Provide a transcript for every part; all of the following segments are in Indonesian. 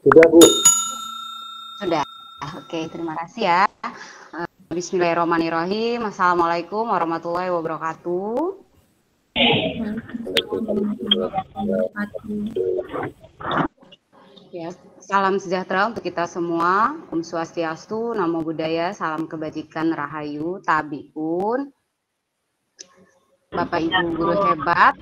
Sudah, Bu. Sudah. Oke, terima kasih ya. Bismillahirrahmanirrahim. Assalamualaikum warahmatullahi wabarakatuh. Ya, salam sejahtera untuk kita semua. Om Swastiastu, Namo Buddhaya, salam kebajikan, Rahayu, Tabikun. Bapak Ibu guru hebat,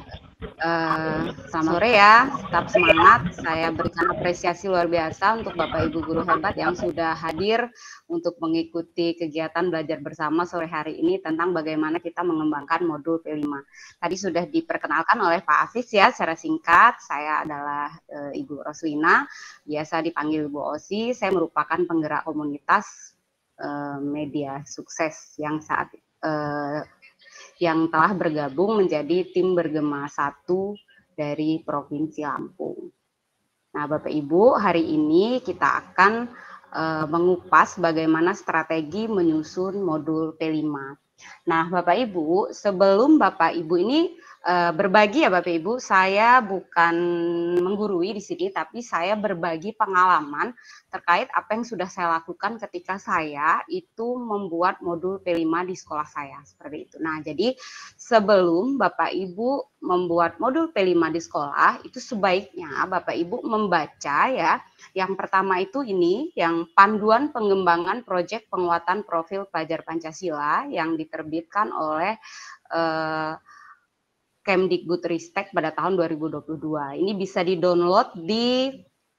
selamat sore ya, tetap semangat. Saya berikan apresiasi luar biasa untuk Bapak Ibu guru hebat yang sudah hadir untuk mengikuti kegiatan belajar bersama sore hari ini tentang bagaimana kita mengembangkan modul P5. Tadi sudah diperkenalkan oleh Pak Hafiz ya secara singkat. Saya adalah Ibu Roswina, biasa dipanggil Bu Osi. Saya merupakan penggerak komunitas media sukses yang saat yang telah bergabung menjadi tim bergema 1 dari Provinsi Lampung. Nah, Bapak Ibu, hari ini kita akan mengupas bagaimana strategi menyusun modul P5. Nah, Bapak Ibu, sebelum Bapak Ibu ini berbagi ya Bapak Ibu, saya bukan menggurui di sini, tapi saya berbagi pengalaman terkait apa yang sudah saya lakukan ketika saya itu membuat modul P5 di sekolah saya, seperti itu. Nah, jadi sebelum Bapak Ibu membuat modul P5 di sekolah, itu sebaiknya Bapak Ibu membaca ya. Yang pertama itu ini, yang panduan pengembangan proyek penguatan profil pelajar Pancasila yang diterbitkan oleh Kemdikbudristek pada tahun 2022. Ini bisa di-download di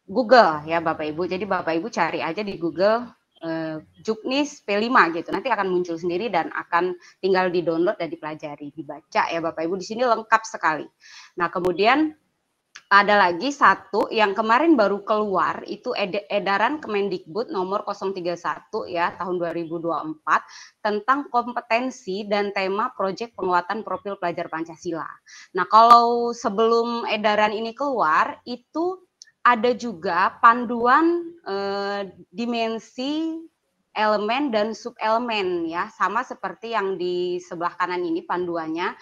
Google ya Bapak Ibu. Jadi Bapak Ibu cari aja di Google Juknis P5 gitu. Nanti akan muncul sendiri dan akan tinggal di-download dan dipelajari, dibaca ya Bapak Ibu. Di sini lengkap sekali. Nah, kemudian ada lagi satu yang kemarin baru keluar, itu edaran Kemendikbud nomor 031 ya tahun 2024 tentang kompetensi dan tema proyek penguatan profil pelajar Pancasila. Nah, kalau sebelum edaran ini keluar, itu ada juga panduan dimensi elemen dan subelemen ya, sama seperti yang di sebelah kanan ini panduannya.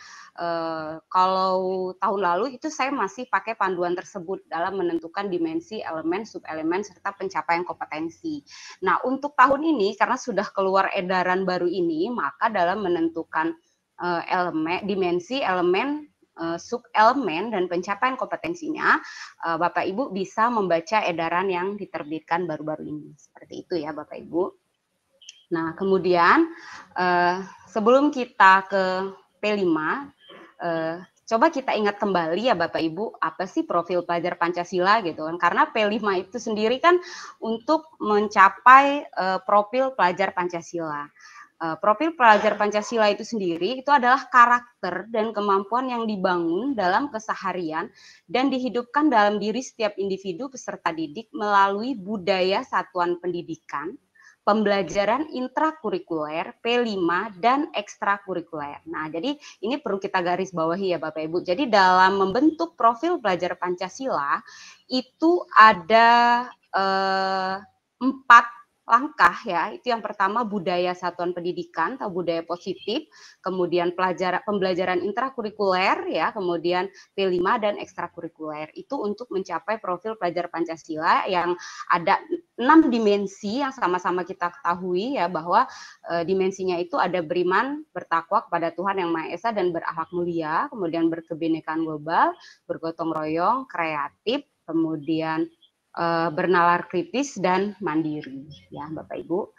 Kalau tahun lalu itu saya masih pakai panduan tersebut dalam menentukan dimensi, elemen, subelemen, serta pencapaian kompetensi. Nah, untuk tahun ini karena sudah keluar edaran baru ini, maka dalam menentukan elemen, dimensi, elemen, subelemen, dan pencapaian kompetensinya, Bapak Ibu bisa membaca edaran yang diterbitkan baru-baru ini. Seperti itu ya Bapak Ibu. Nah, kemudian sebelum kita ke P5, coba kita ingat kembali ya Bapak Ibu, apa sih profil pelajar Pancasila gitu kan? Karena P5 itu sendiri kan untuk mencapai profil pelajar Pancasila. Profil pelajar Pancasila itu sendiri itu adalah karakter dan kemampuan yang dibangun dalam keseharian dan dihidupkan dalam diri setiap individu peserta didik melalui budaya satuan pendidikan, pembelajaran intrakurikuler, P5, dan ekstrakurikuler. Nah, jadi ini perlu kita garis bawahi ya Bapak Ibu. Jadi dalam membentuk profil pelajar Pancasila, itu ada 4 langkah ya. Itu yang pertama budaya satuan pendidikan atau budaya positif, kemudian pembelajaran intrakurikuler ya, kemudian P5 dan ekstrakurikuler. Itu untuk mencapai profil pelajar Pancasila yang ada 6 dimensi yang sama-sama kita ketahui ya, bahwa dimensinya itu ada beriman, bertakwa kepada Tuhan Yang Maha Esa dan berakhlak mulia, kemudian berkebinekaan global, bergotong royong, kreatif, kemudian bernalar kritis dan mandiri ya Bapak Ibu.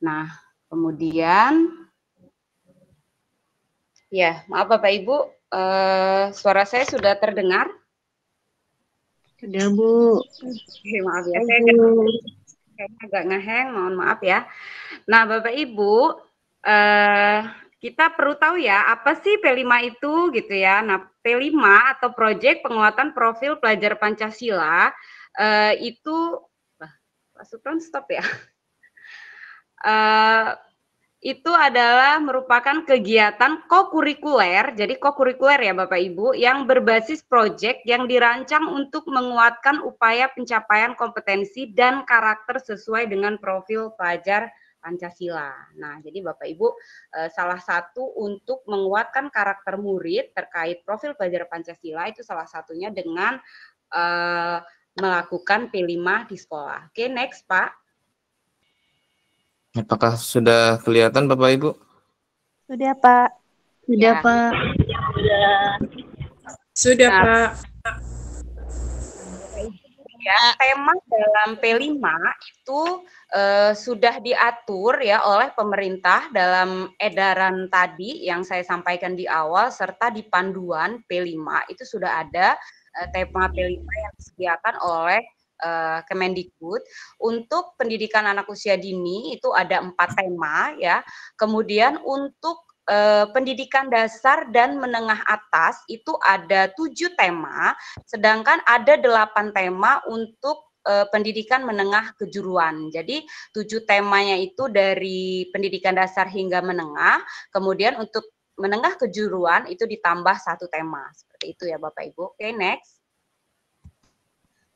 Nah, kemudian ya, maaf Bapak Ibu, suara saya sudah terdengar? Sudah, Bu. Maaf ya, saya agak ngeheng, mohon maaf ya. Nah, Bapak Ibu, kita perlu tahu ya, apa sih P5 itu gitu ya. Nah, P5 atau Proyek Penguatan Profil Pelajar Pancasila itu, Pak Supran stop ya. Itu adalah merupakan kegiatan kokurikuler, jadi kokurikuler ya Bapak Ibu, yang berbasis proyek yang dirancang untuk menguatkan upaya pencapaian kompetensi dan karakter sesuai dengan profil pelajar Pancasila. Nah, jadi Bapak Ibu, salah satu untuk menguatkan karakter murid terkait profil pelajar Pancasila itu salah satunya dengan melakukan P5 di sekolah. Oke, next Pak. Apakah sudah kelihatan Bapak Ibu? Sudah, Pak. Sudah, Ya. Pak. Sudah, Nah, Pak. Ya, tema dalam P5 itu sudah diatur ya oleh pemerintah dalam edaran tadi yang saya sampaikan di awal serta di panduan P5 itu sudah ada tema P5 yang disediakan oleh Kemendikbud. Untuk pendidikan anak usia dini itu ada 4 tema ya. Kemudian untuk pendidikan dasar dan menengah atas itu ada 7 tema, sedangkan ada 8 tema untuk pendidikan menengah kejuruan. Jadi 7 temanya itu dari pendidikan dasar hingga menengah, kemudian untuk menengah kejuruan itu ditambah 1 tema. Seperti itu ya Bapak Ibu. Oke, next.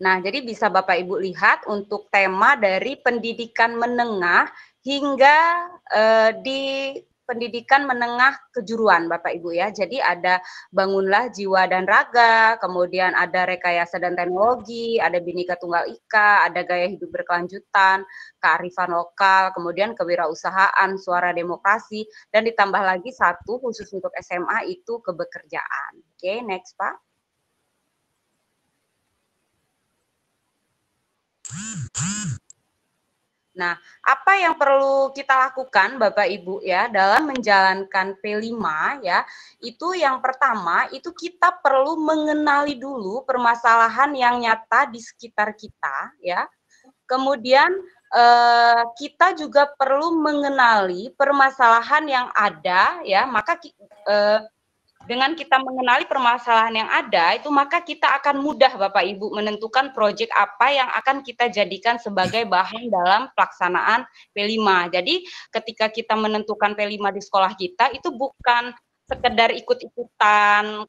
Nah, jadi bisa Bapak Ibu lihat untuk tema dari pendidikan menengah hingga di pendidikan menengah kejuruan Bapak Ibu ya. Jadi ada bangunlah jiwa dan raga, kemudian ada rekayasa dan teknologi, ada Bhinneka Tunggal Ika, ada gaya hidup berkelanjutan, kearifan lokal, kemudian kewirausahaan, suara demokrasi, dan ditambah lagi 1 khusus untuk SMA itu kebekerjaan. Oke, next Pak. Nah, apa yang perlu kita lakukan Bapak Ibu ya dalam menjalankan P5 ya, itu yang pertama itu kita perlu mengenali dulu permasalahan yang nyata di sekitar kita ya. Kemudian kita juga perlu mengenali permasalahan yang ada ya, maka dengan kita mengenali permasalahan yang ada, itu maka kita akan mudah Bapak Ibu menentukan proyek apa yang akan kita jadikan sebagai bahan dalam pelaksanaan P5. Jadi ketika kita menentukan P5 di sekolah kita, itu bukan sekedar ikut-ikutan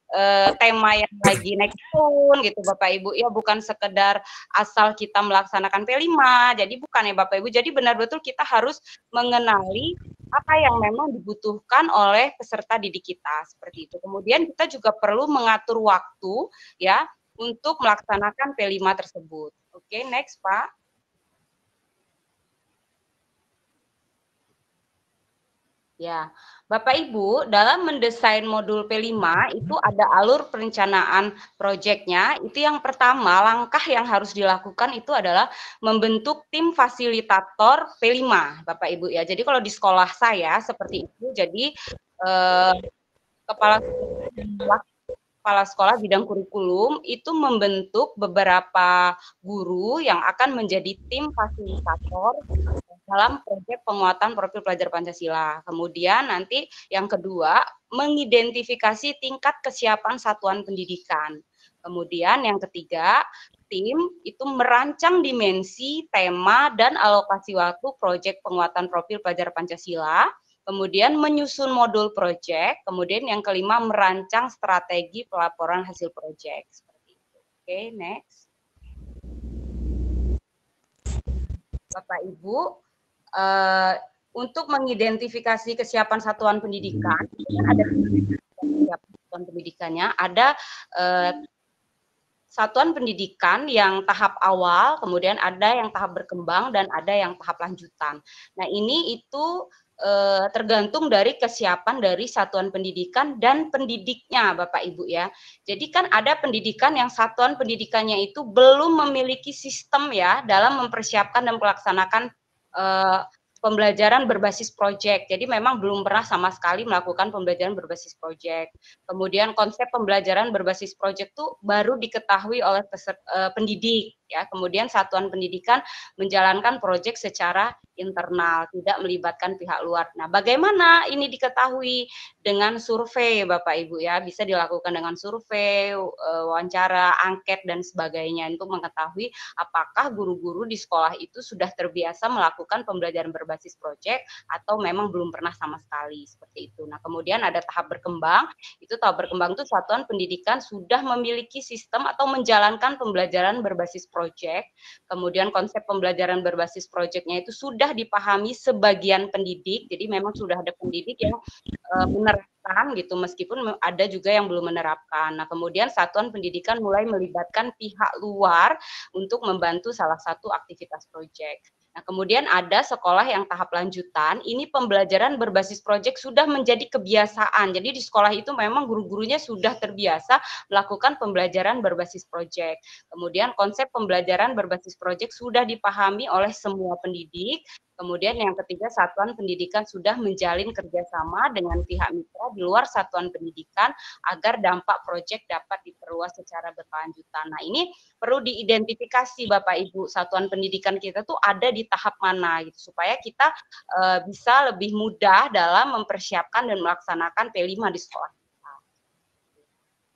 tema yang lagi naik turun gitu Bapak Ibu, ya bukan sekedar asal kita melaksanakan P5, jadi bukan ya Bapak Ibu, jadi benar-benar kita harus mengenali apa yang memang dibutuhkan oleh peserta didik kita seperti itu. Kemudian kita juga perlu mengatur waktu ya untuk melaksanakan P5 tersebut. Oke, next Pak. Ya, Bapak Ibu, dalam mendesain modul P5 itu ada alur perencanaan proyeknya. Itu yang pertama, langkah yang harus dilakukan itu adalah membentuk tim fasilitator P5, Bapak Ibu ya. Jadi kalau di sekolah saya seperti itu, jadi kepala sekolah bidang kurikulum itu membentuk beberapa guru yang akan menjadi tim fasilitator dalam proyek penguatan profil pelajar Pancasila. Kemudian nanti yang kedua, mengidentifikasi tingkat kesiapan satuan pendidikan. Kemudian yang ketiga, tim itu merancang dimensi, tema, dan alokasi waktu proyek penguatan profil pelajar Pancasila. Kemudian menyusun modul proyek. Kemudian yang kelima, merancang strategi pelaporan hasil proyek. Seperti itu. Oke, next. Bapak Ibu, untuk mengidentifikasi kesiapan satuan pendidikan, ada satuan pendidikannya, ada satuan pendidikan yang tahap awal, kemudian ada yang tahap berkembang, dan ada yang tahap lanjutan. Nah, ini itu tergantung dari kesiapan dari satuan pendidikan dan pendidiknya, Bapak Ibu ya. Jadi kan ada pendidikan yang satuan pendidikannya itu belum memiliki sistem ya dalam mempersiapkan dan melaksanakan pembelajaran berbasis proyek. Jadi memang belum pernah sama sekali melakukan pembelajaran berbasis proyek. Kemudian konsep pembelajaran berbasis proyek itu baru diketahui oleh pendidik ya. Kemudian satuan pendidikan menjalankan proyek secara internal, tidak melibatkan pihak luar. Nah, bagaimana ini diketahui? Dengan survei Bapak Ibu ya, bisa dilakukan dengan survei, wawancara, angket dan sebagainya untuk mengetahui apakah guru-guru di sekolah itu sudah terbiasa melakukan pembelajaran berbasis proyek atau memang belum pernah sama sekali seperti itu. Nah, kemudian ada tahap berkembang. Itu tahap berkembang itu satuan pendidikan sudah memiliki sistem atau menjalankan pembelajaran berbasis proyek. Kemudian konsep pembelajaran berbasis proyeknya itu sudah dipahami sebagian pendidik. Jadi memang sudah ada pendidik yang menerapkan menerapkan gitu, meskipun ada juga yang belum menerapkan. Nah, kemudian satuan pendidikan mulai melibatkan pihak luar untuk membantu salah satu aktivitas proyek. Nah, kemudian ada sekolah yang tahap lanjutan, ini pembelajaran berbasis proyek sudah menjadi kebiasaan. Jadi di sekolah itu memang guru-gurunya sudah terbiasa melakukan pembelajaran berbasis proyek. Kemudian konsep pembelajaran berbasis proyek sudah dipahami oleh semua pendidik. Kemudian yang ketiga, satuan pendidikan sudah menjalin kerjasama dengan pihak mitra di luar satuan pendidikan agar dampak proyek dapat diperluas secara berkelanjutan. Nah, ini perlu diidentifikasi Bapak Ibu, satuan pendidikan kita tuh ada di tahap mana gitu, supaya kita bisa lebih mudah dalam mempersiapkan dan melaksanakan P5 di sekolah kita.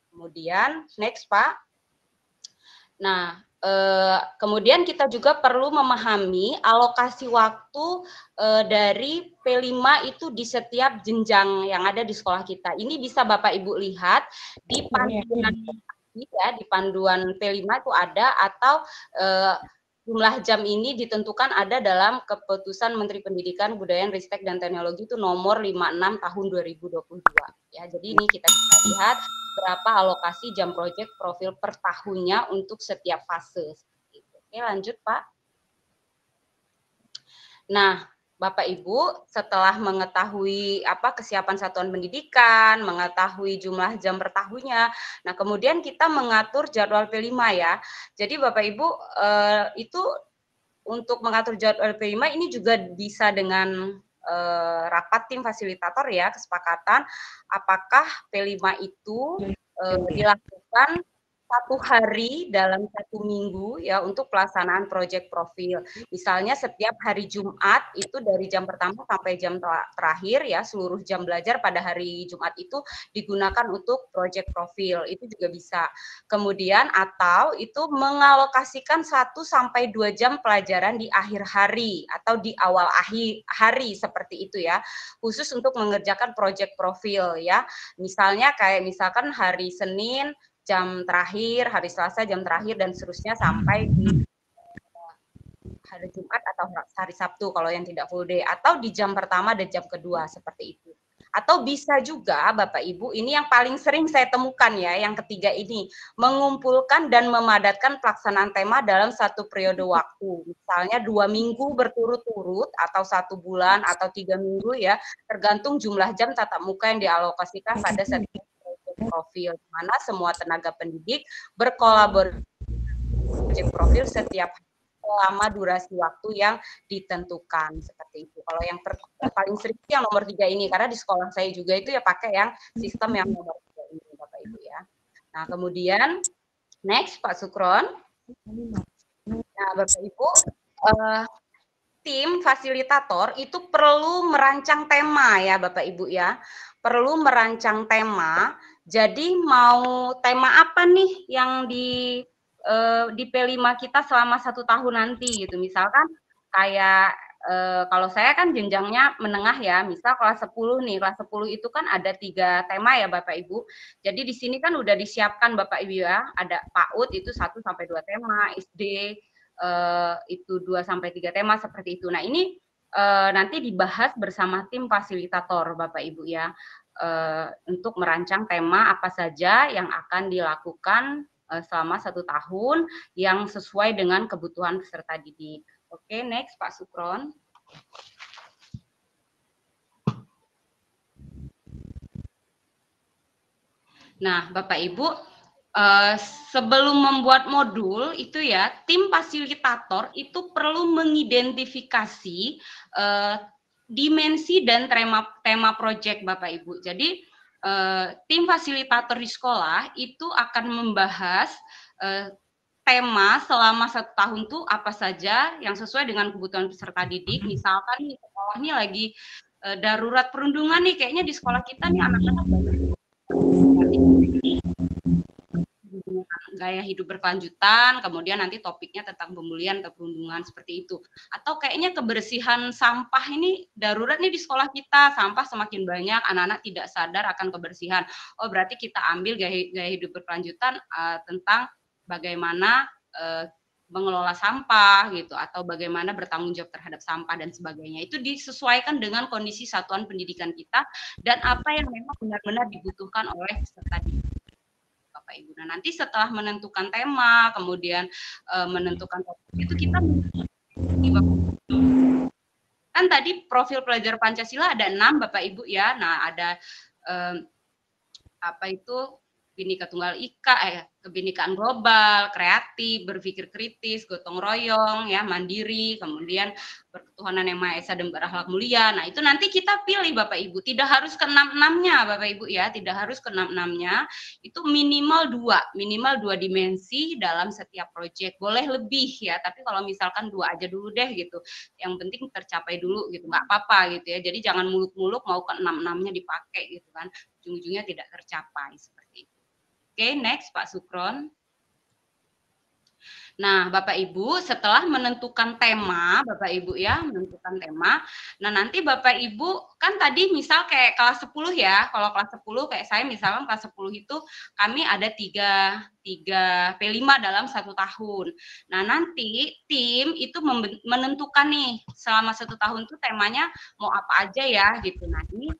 Kemudian, next Pak. Nah, kemudian kita juga perlu memahami alokasi waktu dari P5 itu di setiap jenjang yang ada di sekolah kita. Ini bisa Bapak Ibu lihat di panduan ya, di panduan P5 itu ada, atau jumlah jam ini ditentukan ada dalam keputusan Menteri Pendidikan, Kebudayaan, Ristek dan Teknologi itu nomor 56 tahun 2022. Ya, jadi ini kita bisa lihat berapa alokasi jam proyek profil per tahunnya untuk setiap fase. Oke, lanjut Pak. Nah, Bapak Ibu, setelah mengetahui kesiapan satuan pendidikan, mengetahui jumlah jam per tahunnya, nah kemudian kita mengatur jadwal P5 ya. Jadi Bapak Ibu, itu untuk mengatur jadwal P5 ini juga bisa dengan rapat tim fasilitator ya, kesepakatan apakah P5 itu dilakukan 1 hari dalam 1 minggu ya untuk pelaksanaan proyek profil. Misalnya setiap hari Jumat itu dari jam pertama sampai jam terakhir ya, seluruh jam belajar pada hari Jumat itu digunakan untuk proyek profil, itu juga bisa. Kemudian atau itu mengalokasikan 1 sampai 2 jam pelajaran di akhir hari atau di awal hari seperti itu ya, khusus untuk mengerjakan proyek profil ya. Misalnya kayak misalkan hari Senin jam terakhir, hari Selasa jam terakhir, dan seterusnya sampai di hari Jumat atau hari Sabtu kalau yang tidak full day, atau di jam pertama dan jam kedua, seperti itu. Atau bisa juga Bapak Ibu, ini yang paling sering saya temukan ya, yang ketiga ini, mengumpulkan dan memadatkan pelaksanaan tema dalam 1 periode waktu. Misalnya 2 minggu berturut-turut, atau 1 bulan, atau 3 minggu ya, tergantung jumlah jam tatap muka yang dialokasikan pada setiap profil, di mana semua tenaga pendidik berkolaborasi proyek profil setiap selama durasi waktu yang ditentukan, seperti itu. Kalau yang paling sering yang nomor 3 ini, karena di sekolah saya juga itu ya pakai yang sistem yang nomor 3 ini Bapak Ibu ya. Nah kemudian next Pak Sukron. Nah Bapak Ibu, tim fasilitator itu perlu merancang tema ya Bapak Ibu ya, perlu merancang tema. Jadi mau tema apa nih yang di P5 kita selama 1 tahun nanti gitu. Misalkan kayak kalau saya kan jenjangnya menengah ya, misal kelas 10 nih, kelas 10 itu kan ada 3 tema ya Bapak Ibu. Jadi di sini kan udah disiapkan Bapak Ibu ya, ada PAUD itu 1 sampai 2 tema, SD itu 2 sampai 3 tema seperti itu. Nah, ini nanti dibahas bersama tim fasilitator Bapak Ibu ya. Untuk merancang tema apa saja yang akan dilakukan selama 1 tahun yang sesuai dengan kebutuhan peserta didik. Oke, next Pak Sukron. Nah, Bapak Ibu, sebelum membuat modul itu ya, tim fasilitator itu perlu mengidentifikasi dimensi dan tema proyek Bapak Ibu. Jadi tim fasilitator di sekolah itu akan membahas tema selama 1 tahun tuh apa saja yang sesuai dengan kebutuhan peserta didik. Misalkan nih sekolah nih lagi darurat perundungan nih, kayaknya di sekolah kita nih anak-anak gaya hidup berkelanjutan, kemudian nanti topiknya tentang pemulihan atau perundungan seperti itu. Atau kayaknya kebersihan sampah ini darurat nih di sekolah kita, sampah semakin banyak, anak-anak tidak sadar akan kebersihan. Oh berarti kita ambil gaya hidup berkelanjutan tentang bagaimana mengelola sampah gitu, atau bagaimana bertanggung jawab terhadap sampah dan sebagainya. Itu disesuaikan dengan kondisi satuan pendidikan kita dan apa yang memang benar-benar dibutuhkan oleh peserta didik. Bapak Ibu. Nah, nanti setelah menentukan tema, kemudian menentukan topik itu kita kan tadi profil pelajar Pancasila ada 6 Bapak Ibu ya. Nah, ada apa itu Bhinneka Tunggal Ika, kebinekaan global, kreatif, berpikir kritis, gotong royong, ya, mandiri, kemudian berketuhanan yang Maha Esa dan berakhlak mulia. Nah, itu nanti kita pilih Bapak Ibu. Tidak harus ke 6-6-nya Bapak Ibu ya, tidak harus ke 6-6-nya. Itu minimal 2 dimensi dalam setiap proyek. Boleh lebih ya, tapi kalau misalkan 2 aja dulu deh gitu. Yang penting tercapai dulu gitu, nggak apa-apa gitu ya. Jadi jangan muluk-muluk mau ke 6-6-nya dipakai gitu kan. Ujung-ujungnya tidak tercapai seperti itu. Oke, next Pak Sukron. Nah, Bapak Ibu, setelah menentukan tema, Bapak Ibu ya, menentukan tema. Nah, nanti Bapak Ibu kan tadi misal kayak kelas 10 ya. Kalau kelas 10 kayak saya misalkan kelas 10 itu kami ada 3 P5 dalam 1 tahun. Nah, nanti tim itu menentukan nih selama 1 tahun itu temanya mau apa aja ya gitu. Nah, ini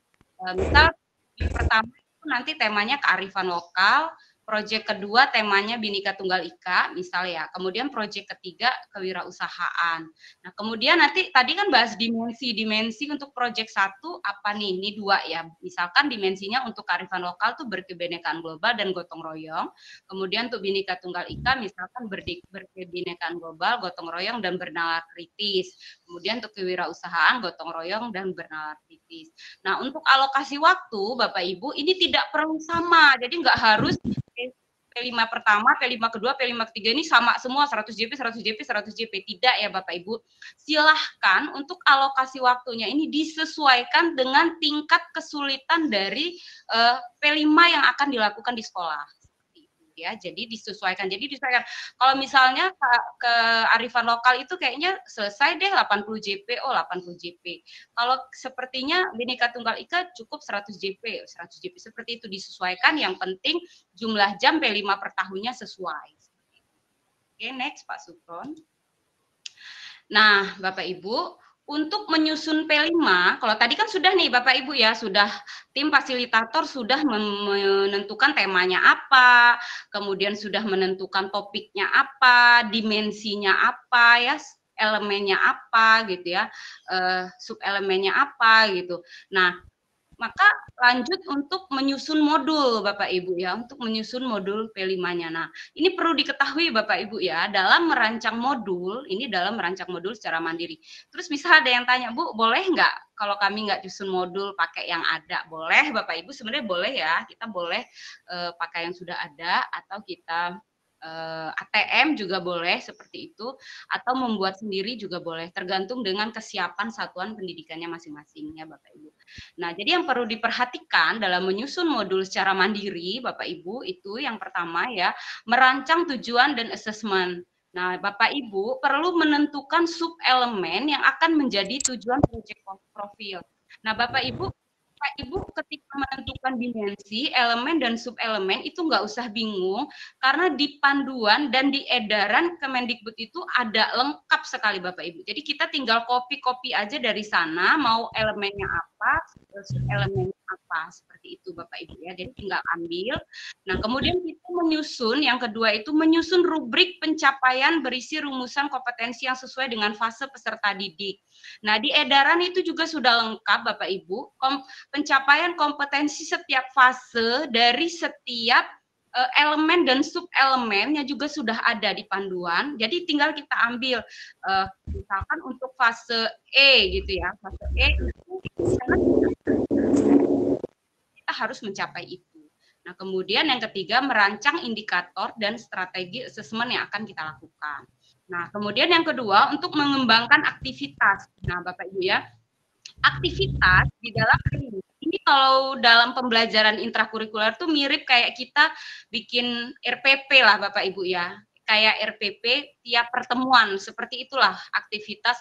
misal pertama itu nanti temanya kearifan lokal, proyek kedua temanya Bhinneka Tunggal Ika, misal ya. Kemudian proyek ketiga kewirausahaan. Nah, kemudian nanti tadi kan bahas dimensi untuk proyek 1 apa nih? Ini 2 ya. Misalkan dimensinya untuk kearifan lokal tuh berkebinekaan global dan gotong royong. Kemudian untuk Bhinneka Tunggal Ika misalkan berkebinekaan global, gotong royong dan bernalar kritis. Kemudian untuk kewirausahaan gotong royong dan bernalar kritis. Nah, untuk alokasi waktu Bapak Ibu ini tidak perlu sama. Jadi nggak harus P5 pertama, P5 kedua, P5 ketiga ini sama semua 100 JP, 100 JP, 100 JP. Tidak ya Bapak Ibu. Silahkan untuk alokasi waktunya ini disesuaikan dengan tingkat kesulitan dari P5 yang akan dilakukan di sekolah. Ya, jadi disesuaikan. Kalau misalnya kearifan lokal itu kayaknya selesai deh 80 JP, 80 JP. Kalau sepertinya Bhinneka Tunggal Ika cukup 100 JP, 100 JP. Seperti itu disesuaikan, yang penting jumlah jam P5 per tahunnya sesuai. Oke, next Pak Sukron. Nah, Bapak Ibu, untuk menyusun P5, kalau tadi kan sudah nih Bapak Ibu ya, sudah tim fasilitator sudah menentukan temanya apa, kemudian sudah menentukan topiknya apa, dimensinya apa ya, elemennya apa gitu ya, subelemennya apa gitu. Nah, maka lanjut untuk menyusun modul Bapak Ibu ya, untuk menyusun modul P5-nya. Nah, ini perlu diketahui Bapak Ibu ya, dalam merancang modul secara mandiri. Terus bisa ada yang tanya, Bu, boleh nggak kalau kami nggak susun modul pakai yang ada? Boleh Bapak Ibu, sebenarnya boleh ya, kita boleh pakai yang sudah ada, atau kita ATM juga boleh seperti itu, atau membuat sendiri juga boleh, tergantung dengan kesiapan satuan pendidikannya masing-masing ya Bapak Ibu. Nah, jadi yang perlu diperhatikan dalam menyusun modul secara mandiri Bapak Ibu itu yang pertama ya, merancang tujuan dan asesmen. Nah, Bapak Ibu perlu menentukan sub-elemen yang akan menjadi tujuan proyek profil. Nah, Bapak Ibu ketika menentukan dimensi, elemen dan subelemen itu nggak usah bingung, karena di panduan dan di edaran Kemendikbud itu ada lengkap sekali Bapak Ibu. Jadi kita tinggal copy aja dari sana, mau elemennya apa, subelemennya apa, seperti itu Bapak Ibu ya. Jadi tinggal ambil. Nah, kemudian kita menyusun, yang kedua itu menyusun rubrik pencapaian berisi rumusan kompetensi yang sesuai dengan fase peserta didik. Nah, di edaran itu juga sudah lengkap Bapak Ibu, pencapaian kompetensi setiap fase dari setiap elemen dan subelemennya juga sudah ada di panduan. Jadi tinggal kita ambil misalkan untuk fase E gitu ya. Fase E itu kita harus mencapai itu. Nah, kemudian yang ketiga merancang indikator dan strategi asesmen yang akan kita lakukan. Nah, kemudian yang kedua untuk mengembangkan aktivitas. Nah, Bapak Ibu ya, aktivitas di dalam ini kalau dalam pembelajaran intrakurikuler tuh mirip kayak kita bikin RPP lah Bapak Ibu ya. kayak RPP tiap pertemuan. Seperti itulah aktivitas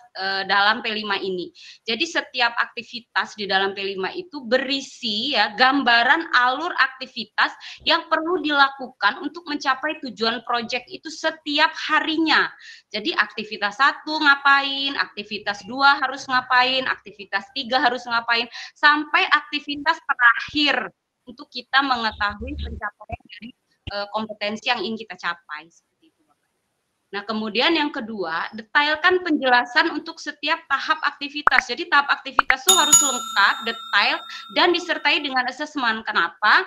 dalam P5 ini. Jadi setiap aktivitas di dalam P5 itu berisi ya gambaran alur aktivitas yang perlu dilakukan untuk mencapai tujuan proyek itu setiap harinya. Jadi aktivitas 1 ngapain, aktivitas 2 harus ngapain, aktivitas 3 harus ngapain, sampai aktivitas terakhir untuk kita mengetahui pencapaian dari kompetensi yang ingin kita capai. Seperti itu, Bapak. Nah, kemudian yang kedua, detailkan penjelasan untuk setiap tahap aktivitas. Jadi tahap aktivitas itu harus lengkap, detail, dan disertai dengan asesmen. Kenapa?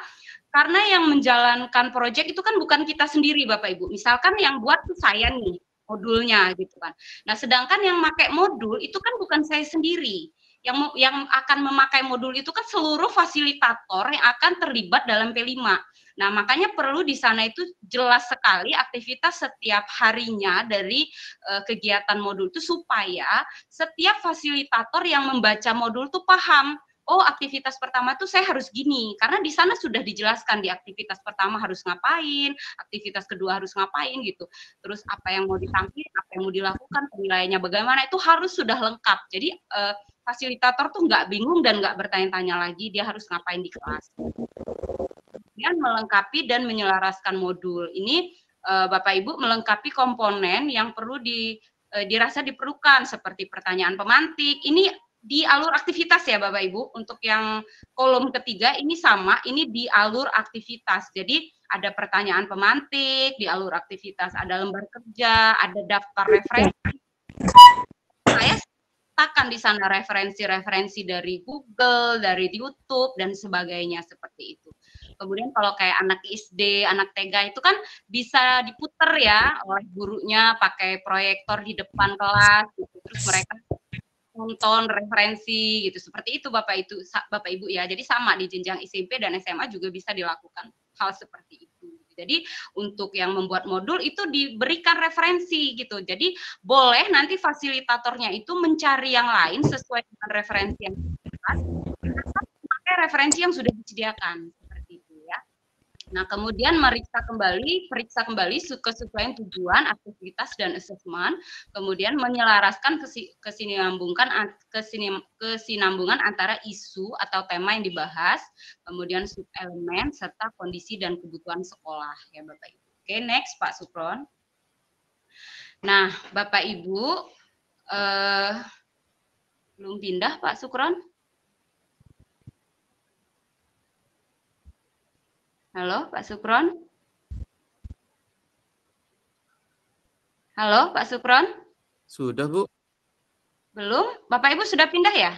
Karena yang menjalankan proyek itu kan bukan kita sendiri, Bapak Ibu. Misalkan yang buat tuh saya nih, modulnya gitu kan. Nah, sedangkan yang pakai modul itu kan bukan saya sendiri. Yang akan memakai modul itu kan seluruh fasilitator yang akan terlibat dalam P5. Nah, makanya perlu di sana itu jelas sekali aktivitas setiap harinya dari kegiatan modul itu supaya setiap fasilitator yang membaca modul itu paham. Oh, aktivitas pertama tuh saya harus gini, karena di sana sudah dijelaskan di aktivitas pertama harus ngapain, aktivitas kedua harus ngapain gitu. Terus apa yang mau ditampilkan, apa yang mau dilakukan, penilaiannya bagaimana, itu harus sudah lengkap. Jadi fasilitator tuh nggak bingung dan nggak bertanya-tanya lagi dia harus ngapain di kelas. Kemudian melengkapi dan menyelaraskan modul. Ini Bapak Ibu melengkapi komponen yang perlu dirasa diperlukan seperti pertanyaan pemantik. Ini di alur aktivitas ya Bapak Ibu. Untuk yang kolom ketiga ini sama, ini di alur aktivitas. Jadi ada pertanyaan pemantik, di alur aktivitas ada lembar kerja, ada daftar referensi. Saya sertakan di sana referensi-referensi dari Google, dari YouTube dan sebagainya seperti itu. Kemudian kalau kayak anak SD, anak TK itu kan bisa diputer ya oleh gurunya pakai proyektor di depan kelas gitu. Terus mereka nonton referensi gitu. Seperti itu Bapak Ibu ya. Jadi sama di jenjang SMP dan SMA juga bisa dilakukan hal seperti itu. Jadi untuk yang membuat modul itu diberikan referensi gitu. Jadi boleh nanti fasilitatornya itu mencari yang lain sesuai dengan referensi yang disediakan, memakai referensi yang sudah disediakan. Nah, kemudian periksa kembali kesesuaian tujuan, aktivitas, dan asesmen, kemudian menyelaraskan kesinambungan antara isu atau tema yang dibahas, kemudian subelemen, serta kondisi dan kebutuhan sekolah, ya Bapak Ibu. Oke, next Pak Sukron. Nah, Bapak Ibu, belum pindah Pak Sukron? Halo, Pak Sukron? Halo, Pak Sukron? Sudah, Bu. Belum? Bapak Ibu sudah pindah ya?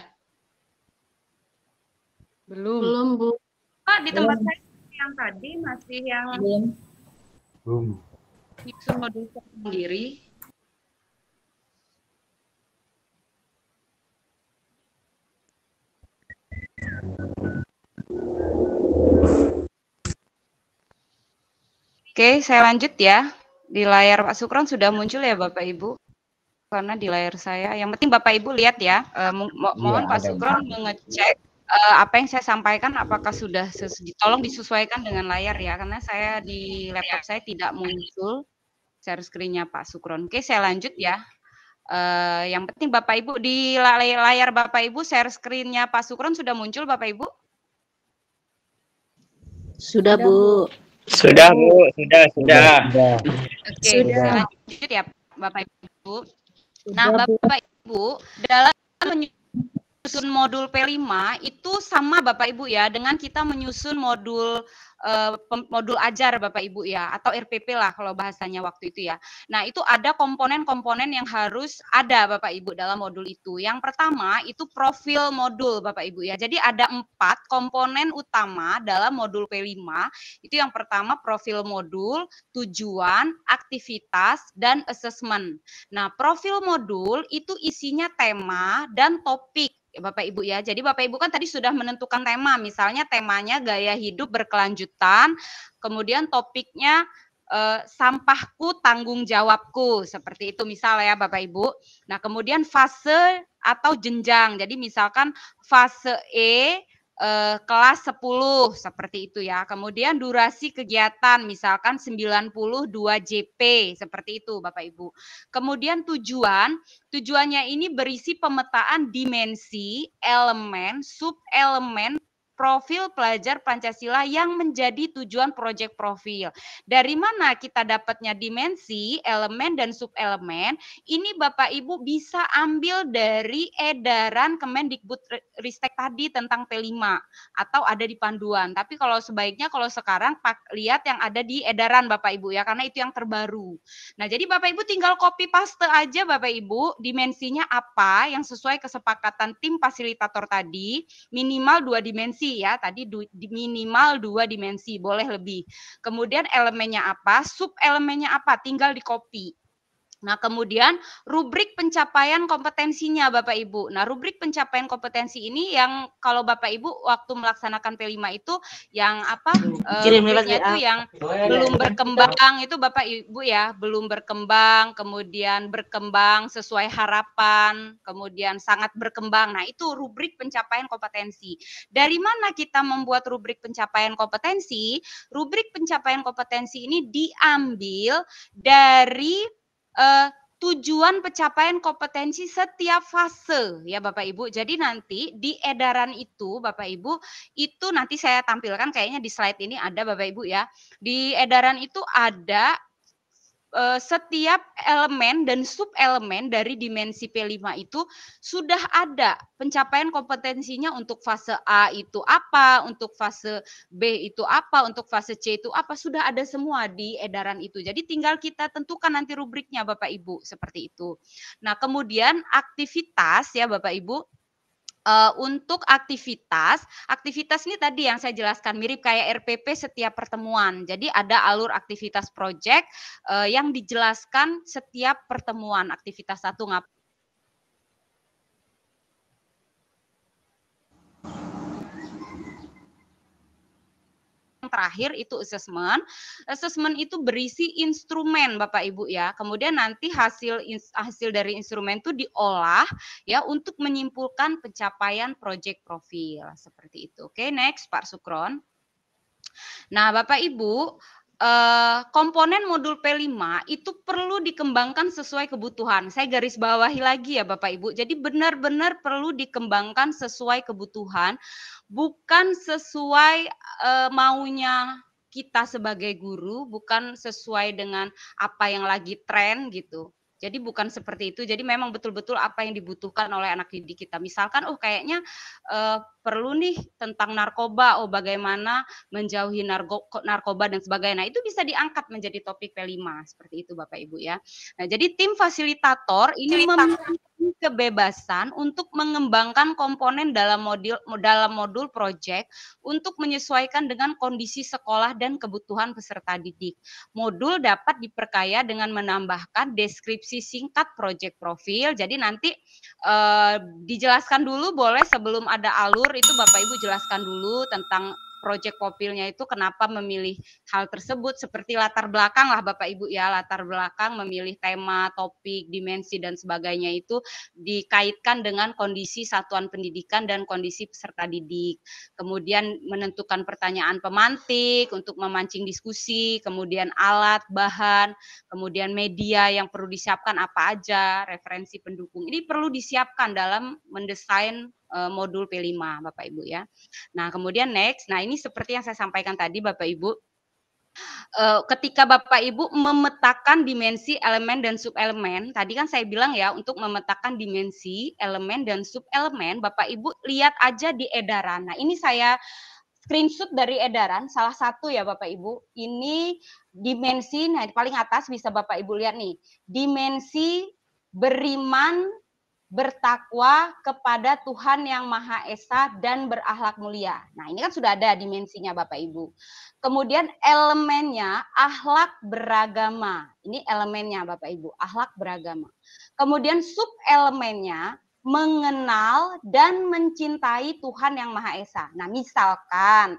Belum. Belum, Bu. Pak, di tempat saya yang tadi masih yang Belum. nyusun modul sendiri. Oke, saya lanjut ya. Di layar Pak Sukron sudah muncul ya Bapak Ibu? Karena di layar saya, yang penting Bapak Ibu lihat ya. Mohon Pak Sukron mengecek apa yang saya sampaikan apakah sudah tolong disesuaikan dengan layar ya, karena saya di laptop saya tidak muncul share screen-nya Pak Sukron. Oke, saya lanjut ya. Yang penting Bapak Ibu di layar Bapak Ibu share screen-nya Pak Sukron sudah muncul Bapak Ibu? Sudah, Bu. Sudah, Bu. Sudah. Oke, saya lanjut ya Bapak Ibu. Nah, Bapak Ibu, dalam menyusun modul P5 itu sama Bapak Ibu ya dengan kita menyusun modul ajar Bapak Ibu ya, atau RPP lah kalau bahasanya waktu itu ya. Nah, itu ada komponen-komponen yang harus ada Bapak Ibu dalam modul itu. Yang pertama itu profil modul Bapak Ibu ya. Jadi ada 4 komponen utama dalam modul P5. Itu yang pertama profil modul, tujuan, aktivitas, dan asesmen. Nah, profil modul itu isinya tema dan topik. Bapak Ibu ya. Jadi Bapak Ibu kan tadi sudah menentukan tema, misalnya temanya gaya hidup berkelanjutan, kemudian topiknya sampahku tanggung jawabku, seperti itu misalnya ya Bapak Ibu. Nah, kemudian fase atau jenjang. Jadi misalkan fase E kelas 10 seperti itu ya. Kemudian durasi kegiatan misalkan 92 JP seperti itu Bapak Ibu. Kemudian tujuannya ini berisi pemetaan dimensi, elemen, sub-elemen profil pelajar Pancasila yang menjadi tujuan proyek profil. Dari mana kita dapatnya dimensi, elemen, dan sub-elemen? Ini Bapak Ibu bisa ambil dari edaran Kemendikbudristek tadi tentang P5 atau ada di panduan. Tapi kalau sebaiknya kalau sekarang lihat yang ada di edaran Bapak Ibu ya, karena itu yang terbaru. Nah, jadi Bapak Ibu tinggal copy paste aja Bapak Ibu, dimensinya apa yang sesuai kesepakatan tim fasilitator tadi, minimal 2 dimensi ya, tadi minimal 2 dimensi, boleh lebih. Kemudian elemennya apa, sub elemennya apa, tinggal di copy. Nah, kemudian rubrik pencapaian kompetensinya Bapak Ibu. Nah, rubrik pencapaian kompetensi ini yang kalau Bapak Ibu waktu melaksanakan P5 itu yang apa? Rubriknya itu yang belum berkembang itu Bapak Ibu ya, belum berkembang, kemudian berkembang sesuai harapan, kemudian sangat berkembang. Nah, itu rubrik pencapaian kompetensi. Dari mana kita membuat rubrik pencapaian kompetensi? Rubrik pencapaian kompetensi ini diambil dari tujuan pencapaian kompetensi setiap fase ya Bapak Ibu. Jadi nanti di edaran itu Bapak Ibu itu nanti saya tampilkan kayaknya di slide ini ada Bapak Ibu ya. Di edaran itu ada setiap elemen dan sub-elemen dari dimensi P5 itu sudah ada pencapaian kompetensinya untuk fase A itu apa, untuk fase B itu apa, untuk fase C itu apa, sudah ada semua di edaran itu. Jadi tinggal kita tentukan nanti rubriknya Bapak Ibu, seperti itu. Nah, kemudian aktivitas ya Bapak Ibu, untuk aktivitas ini tadi yang saya jelaskan mirip kayak RPP setiap pertemuan. Jadi ada alur aktivitas proyek yang dijelaskan setiap pertemuan. Aktivitas 1 ngapain? Terakhir itu assessment. Assessment itu berisi instrumen Bapak Ibu ya. Kemudian nanti hasil dari instrumen itu diolah ya untuk menyimpulkan pencapaian proyek profil seperti itu. Oke, next Pak Sukron. Nah, Bapak Ibu, komponen modul P5 itu perlu dikembangkan sesuai kebutuhan. Saya garis bawahi lagi ya Bapak Ibu. Jadi benar-benar perlu dikembangkan sesuai kebutuhan, bukan sesuai maunya kita sebagai guru, bukan sesuai dengan apa yang lagi tren gitu. Jadi bukan seperti itu. Jadi memang betul-betul apa yang dibutuhkan oleh anak didik kita. Misalkan, oh kayaknya perlu nih tentang narkoba, oh bagaimana menjauhi narkoba dan sebagainya. Nah, itu bisa diangkat menjadi topik P5 seperti itu Bapak Ibu ya. Nah, jadi tim fasilitator ini memiliki kebebasan untuk mengembangkan komponen dalam modul proyek untuk menyesuaikan dengan kondisi sekolah dan kebutuhan peserta didik. Modul dapat diperkaya dengan menambahkan deskripsi singkat proyek profil. Jadi nanti dijelaskan dulu boleh sebelum ada alur itu Bapak Ibu jelaskan dulu tentang proyek profilnya itu kenapa memilih hal tersebut, seperti latar belakang lah Bapak Ibu ya, latar belakang memilih tema, topik, dimensi dan sebagainya itu dikaitkan dengan kondisi satuan pendidikan dan kondisi peserta didik. Kemudian menentukan pertanyaan pemantik untuk memancing diskusi, kemudian alat, bahan, kemudian media yang perlu disiapkan apa aja, referensi pendukung. Ini perlu disiapkan dalam mendesain modul P5 Bapak Ibu ya. Nah, kemudian next. Nah, ini seperti yang saya sampaikan tadi Bapak Ibu. Ketika Bapak Ibu memetakan dimensi elemen dan sub-elemen, tadi kan saya bilang ya untuk memetakan dimensi, elemen dan sub-elemen, Bapak Ibu lihat aja di edaran. Nah, ini saya screenshot dari edaran salah satu ya Bapak Ibu. Ini dimensi, nah paling atas bisa Bapak Ibu lihat nih. Dimensi beriman, bertakwa kepada Tuhan yang Maha Esa dan berakhlak mulia. Nah, ini kan sudah ada dimensinya Bapak Ibu. Kemudian elemennya akhlak beragama. Ini elemennya Bapak Ibu, akhlak beragama. Kemudian sub elemennya mengenal dan mencintai Tuhan yang Maha Esa. Nah, misalkan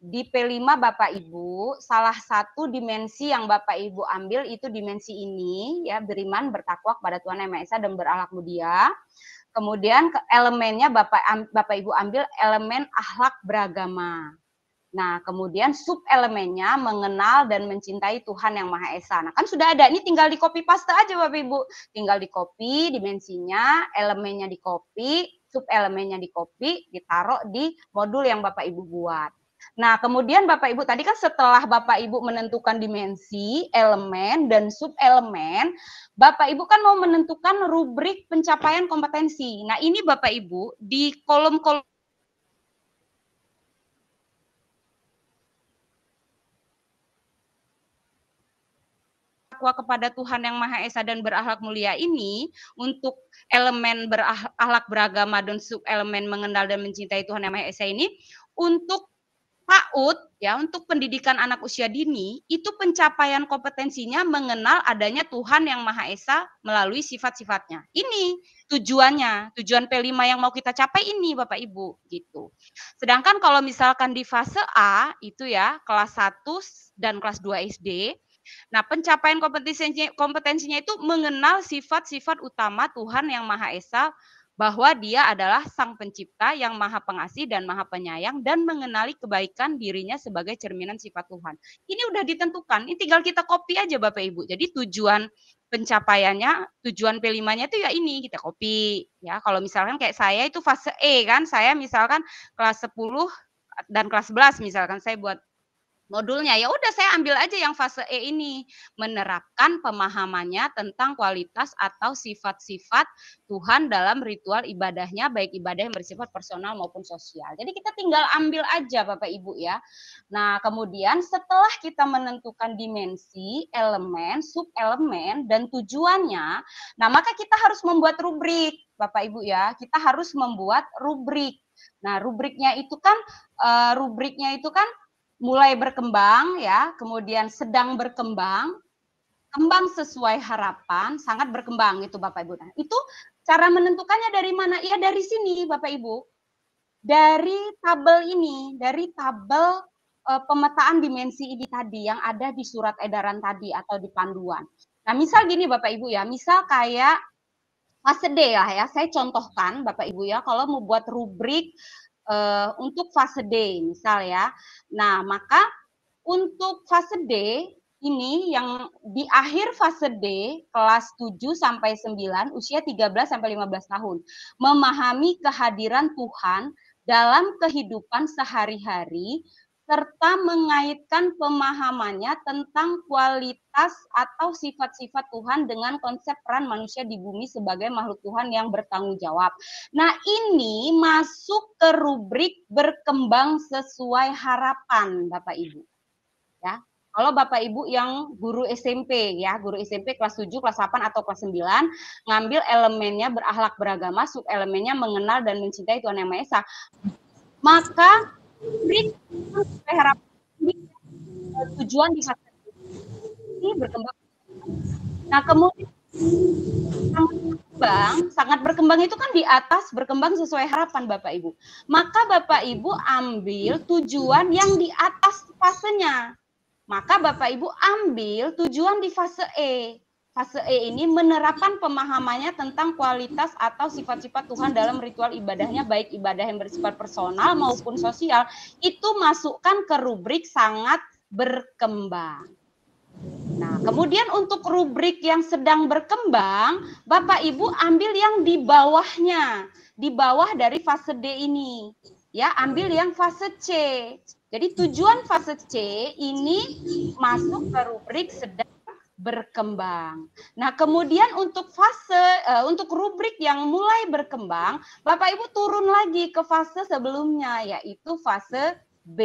di P5 Bapak Ibu, salah satu dimensi yang Bapak Ibu ambil itu dimensi ini ya, beriman, bertakwa kepada Tuhan Yang Maha Esa dan berakhlak mulia. Kemudian elemennya Bapak Ibu ambil elemen akhlak beragama. Nah, kemudian sub elemennya mengenal dan mencintai Tuhan yang Maha Esa. Nah, kan sudah ada, ini tinggal di copy paste aja Bapak Ibu. Tinggal di copy dimensinya, elemennya di copy, sub elemennya di copy, ditaruh di modul yang Bapak Ibu buat. Nah, kemudian Bapak Ibu tadi kan setelah Bapak Ibu menentukan dimensi, elemen, dan sub-elemen, Bapak Ibu kan mau menentukan rubrik pencapaian kompetensi. Nah, ini Bapak Ibu di kolom-kolom takwa kepada Tuhan yang Maha Esa dan berakhlak mulia ini, untuk elemen berakhlak beragama dan sub-elemen mengenal dan mencintai Tuhan yang Maha Esa ini, untuk PAUD, ya, untuk pendidikan anak usia dini, itu pencapaian kompetensinya mengenal adanya Tuhan yang Maha Esa melalui sifat-sifatnya. Ini tujuannya, tujuan P5 yang mau kita capai ini Bapak Ibu, gitu. Sedangkan kalau misalkan di fase A, itu ya, kelas 1 dan kelas 2 SD, nah pencapaian kompetensinya itu mengenal sifat-sifat utama Tuhan yang Maha Esa, bahwa dia adalah Sang Pencipta yang Maha Pengasih dan Maha Penyayang, dan mengenali kebaikan dirinya sebagai cerminan sifat Tuhan. Ini udah ditentukan, ini tinggal kita copy aja Bapak Ibu. Jadi tujuan pencapaiannya, tujuan P5-nya itu ya ini, kita copy. Ya, kalau misalkan kayak saya itu fase E kan, saya misalkan kelas 10 dan kelas 11 misalkan saya buat modulnya, ya udah saya ambil aja yang fase E ini, menerapkan pemahamannya tentang kualitas atau sifat-sifat Tuhan dalam ritual ibadahnya, baik ibadah yang bersifat personal maupun sosial. Jadi kita tinggal ambil aja Bapak Ibu ya. Nah, kemudian setelah kita menentukan dimensi, elemen, sub-elemen, dan tujuannya, nah maka kita harus membuat rubrik Bapak Ibu ya. Kita harus membuat rubrik. Nah, rubriknya itu kan mulai berkembang ya, kemudian sedang berkembang, kembang sesuai harapan, sangat berkembang itu Bapak Ibu. Nah, itu cara menentukannya dari mana? Ya dari sini Bapak Ibu. Dari tabel ini, dari tabel pemetaan dimensi ini tadi yang ada di surat edaran tadi atau di panduan. Nah, misal gini Bapak Ibu ya, misal kayak fase D lah ya, saya contohkan Bapak Ibu ya, kalau mau buat rubrik untuk fase D misal ya. Nah, maka untuk fase D ini yang di akhir fase D kelas 7 sampai 9 usia 13 sampai 15 tahun memahami kehadiran Tuhan dalam kehidupan sehari-hari serta mengaitkan pemahamannya tentang kualitas atau sifat-sifat Tuhan dengan konsep peran manusia di bumi sebagai makhluk Tuhan yang bertanggung jawab. Nah, ini masuk ke rubrik berkembang sesuai harapan Bapak Ibu. Ya. Kalau Bapak Ibu yang guru SMP ya, guru SMP kelas 7, kelas 8 atau kelas 9 ngambil elemennya berakhlak beragama, sub elemennya mengenal dan mencintai Tuhan Yang Maha Esa, maka rubrik sesuai harapan ini tujuan di fase ini berkembang. Nah, kemudian sangat berkembang itu kan di atas berkembang sesuai harapan Bapak Ibu. Maka Bapak Ibu ambil tujuan yang di atas fasenya. Maka Bapak Ibu ambil tujuan di fase E. Fase E ini menerapkan pemahamannya tentang kualitas atau sifat-sifat Tuhan dalam ritual ibadahnya, baik ibadah yang bersifat personal maupun sosial, itu masukkan ke rubrik sangat berkembang. Nah, kemudian untuk rubrik yang sedang berkembang, Bapak Ibu ambil yang di bawahnya, di bawah dari fase D ini. Ya, ambil yang fase C. Jadi tujuan fase C ini masuk ke rubrik sedang berkembang. Nah, kemudian untuk untuk rubrik yang mulai berkembang, Bapak Ibu turun lagi ke fase sebelumnya, yaitu fase B.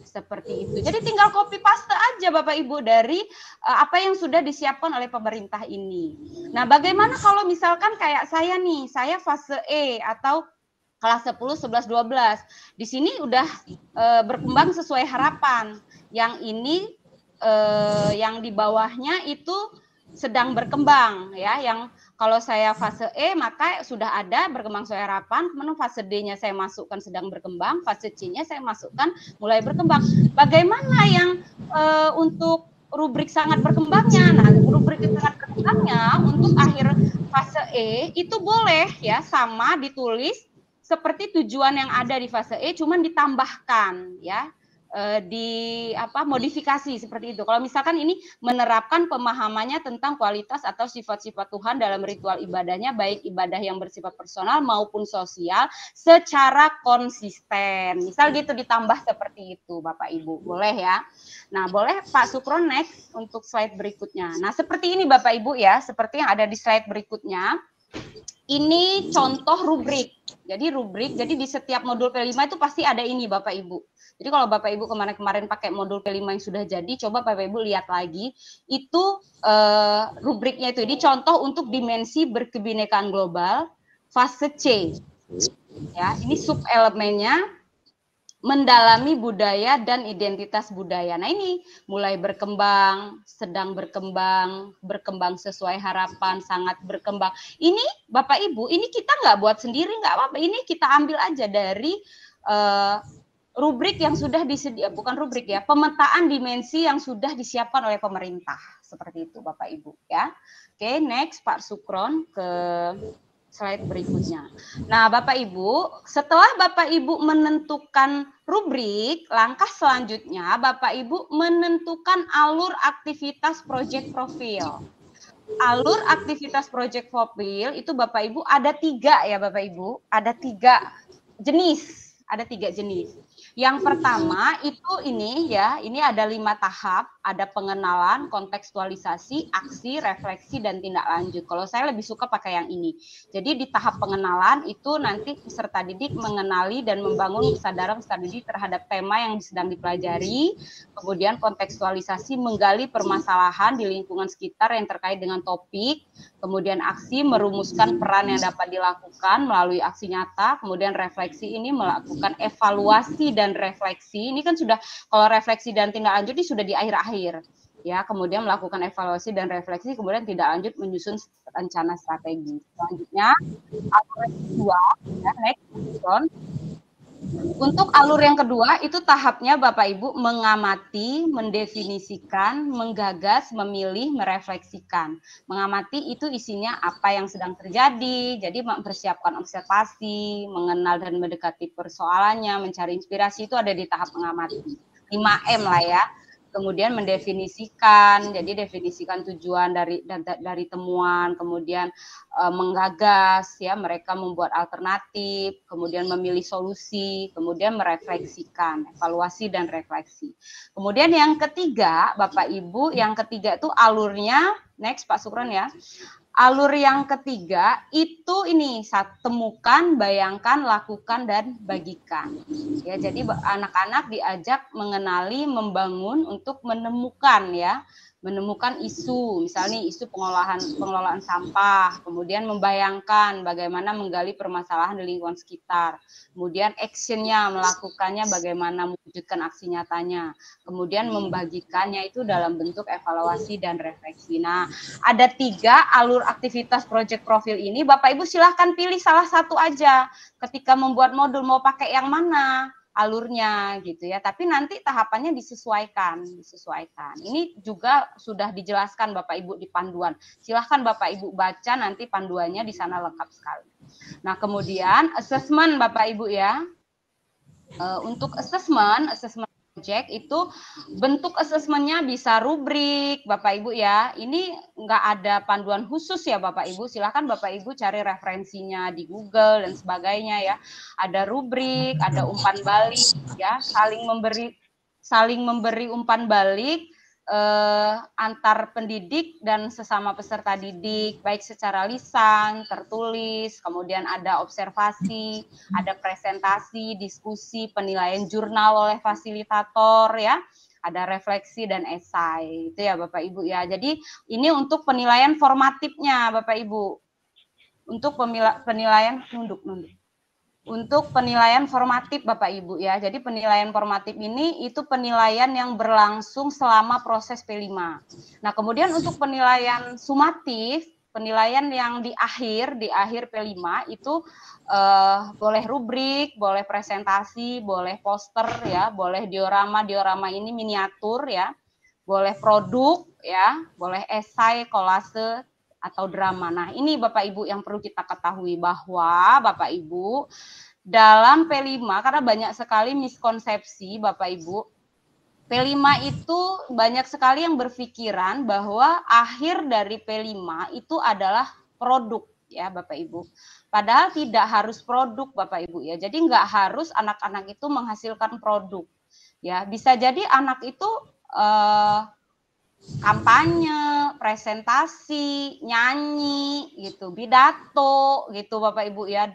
Seperti itu. Jadi tinggal copy paste aja Bapak Ibu dari apa yang sudah disiapkan oleh pemerintah ini. Nah, bagaimana kalau misalkan kayak saya nih, saya fase E atau kelas 10, 11, 12. Di sini udah berkembang sesuai harapan. Yang ini yang di bawahnya itu sedang berkembang ya. Yang kalau saya fase E maka sudah ada berkembang sesuai harapan. Kemudian fase D-nya saya masukkan sedang berkembang, fase C-nya saya masukkan mulai berkembang. Bagaimana yang untuk rubrik sangat berkembangnya? Nah, rubrik sangat berkembangnya untuk akhir fase E E itu boleh ya sama ditulis seperti tujuan yang ada di fase E, cuman ditambahkan ya di modifikasi seperti itu. Kalau misalkan ini menerapkan pemahamannya tentang kualitas atau sifat-sifat Tuhan dalam ritual ibadahnya, baik ibadah yang bersifat personal maupun sosial secara konsisten. Misal gitu ditambah seperti itu, Bapak Ibu. Boleh ya. Nah, boleh Pak Sukron next untuk slide berikutnya. Nah, seperti ini Bapak Ibu ya, seperti yang ada di slide berikutnya. Ini contoh rubrik. Jadi rubrik, jadi di setiap modul P5 itu pasti ada ini Bapak Ibu. Jadi kalau Bapak Ibu kemarin-kemarin pakai modul P5 yang sudah jadi, coba Bapak Ibu lihat lagi. Itu rubriknya itu. Ini contoh untuk dimensi berkebinekaan global, fase C. Ya, ini sub-elemennya mendalami budaya dan identitas budaya. Nah ini mulai berkembang, sedang berkembang, berkembang sesuai harapan, sangat berkembang. Ini Bapak Ibu, ini kita nggak buat sendiri, nggak apa-apa. Ini kita ambil aja dari rubrik yang sudah disediakan, bukan rubrik ya, pemetaan dimensi yang sudah disiapkan oleh pemerintah. Seperti itu Bapak Ibu ya. Oke, next Pak Sukron ke slide berikutnya. Nah, Bapak Ibu, setelah Bapak Ibu menentukan rubrik, langkah selanjutnya Bapak Ibu menentukan alur aktivitas project profil. Alur aktivitas project profil itu Bapak Ibu ada 3 ya Bapak Ibu, ada 3 jenis. Ada 3 jenis. Yang pertama itu ini ya, ini ada 5 tahap, ada pengenalan, kontekstualisasi, aksi, refleksi, dan tindak lanjut. Kalau saya lebih suka pakai yang ini. Jadi di tahap pengenalan itu nanti peserta didik mengenali dan membangun kesadaran peserta didik terhadap tema yang sedang dipelajari. Kemudian kontekstualisasi menggali permasalahan di lingkungan sekitar yang terkait dengan topik. Kemudian aksi merumuskan peran yang dapat dilakukan melalui aksi nyata. Kemudian refleksi ini melakukan evaluasi dan refleksi. Ini kan sudah, kalau refleksi dan tindak lanjut ini sudah di akhir-akhir. Ya, kemudian melakukan evaluasi dan refleksi, kemudian tindak lanjut menyusun rencana strategi. Selanjutnya, alur yang kedua, ya, next, untuk alur yang kedua itu tahapnya Bapak Ibu mengamati, mendefinisikan, menggagas, memilih, merefleksikan. Mengamati itu isinya apa yang sedang terjadi, jadi mempersiapkan observasi, mengenal dan mendekati persoalannya, mencari inspirasi itu ada di tahap mengamati. 5M lah ya. Kemudian mendefinisikan, jadi definisikan tujuan dari temuan, kemudian menggagas, ya mereka membuat alternatif, kemudian memilih solusi, kemudian merefleksikan, evaluasi dan refleksi. Kemudian yang ketiga, Bapak Ibu, yang ketiga itu alurnya, next Pak Sukron ya. Alur yang ketiga itu ini, temukan, bayangkan, lakukan, dan bagikan. Ya, jadi anak-anak diajak mengenali, membangun untuk menemukan ya, menemukan isu, misalnya isu pengelolaan sampah, kemudian membayangkan bagaimana menggali permasalahan di lingkungan sekitar, kemudian actionnya, melakukannya bagaimana mewujudkan aksi nyatanya, kemudian membagikannya itu dalam bentuk evaluasi dan refleksi. Nah, ada 3 alur aktivitas project profil ini, Bapak Ibu silahkan pilih salah satu aja ketika membuat modul, mau pakai yang mana alurnya gitu ya, tapi nanti tahapannya disesuaikan. Ini juga sudah dijelaskan Bapak Ibu di panduan. Silahkan Bapak Ibu baca, nanti panduannya di sana lengkap sekali. Nah, kemudian assessment Bapak Ibu ya. Untuk assessment project itu bentuk asesmennya bisa rubrik Bapak Ibu ya. Ini nggak ada panduan khusus ya Bapak Ibu. Silakan Bapak Ibu cari referensinya di Google dan sebagainya ya. Ada rubrik, ada umpan balik ya, saling memberi umpan balik antar pendidik dan sesama peserta didik, baik secara lisan, tertulis, kemudian ada observasi, ada presentasi, diskusi, penilaian jurnal oleh fasilitator ya, ada refleksi dan esai, itu ya Bapak Ibu ya. Jadi ini untuk penilaian formatifnya Bapak Ibu, untuk penilaian untuk penilaian formatif Bapak Ibu ya. Jadi penilaian formatif ini itu penilaian yang berlangsung selama proses P5. Nah, kemudian untuk penilaian sumatif, penilaian yang di akhir P5 itu boleh rubrik, boleh presentasi, boleh poster ya, boleh diorama ini miniatur ya, boleh produk ya, boleh esai, kolase, atau drama. Nah, ini Bapak Ibu yang perlu kita ketahui bahwa Bapak Ibu dalam P5 karena banyak sekali miskonsepsi Bapak Ibu. P5 itu banyak sekali yang berpikiran bahwa akhir dari P5 itu adalah produk ya Bapak Ibu. Padahal tidak harus produk Bapak Ibu ya. Jadi nggak harus anak-anak itu menghasilkan produk. Ya, bisa jadi anak itu kampanye, presentasi, nyanyi gitu, pidato gitu Bapak Ibu ya.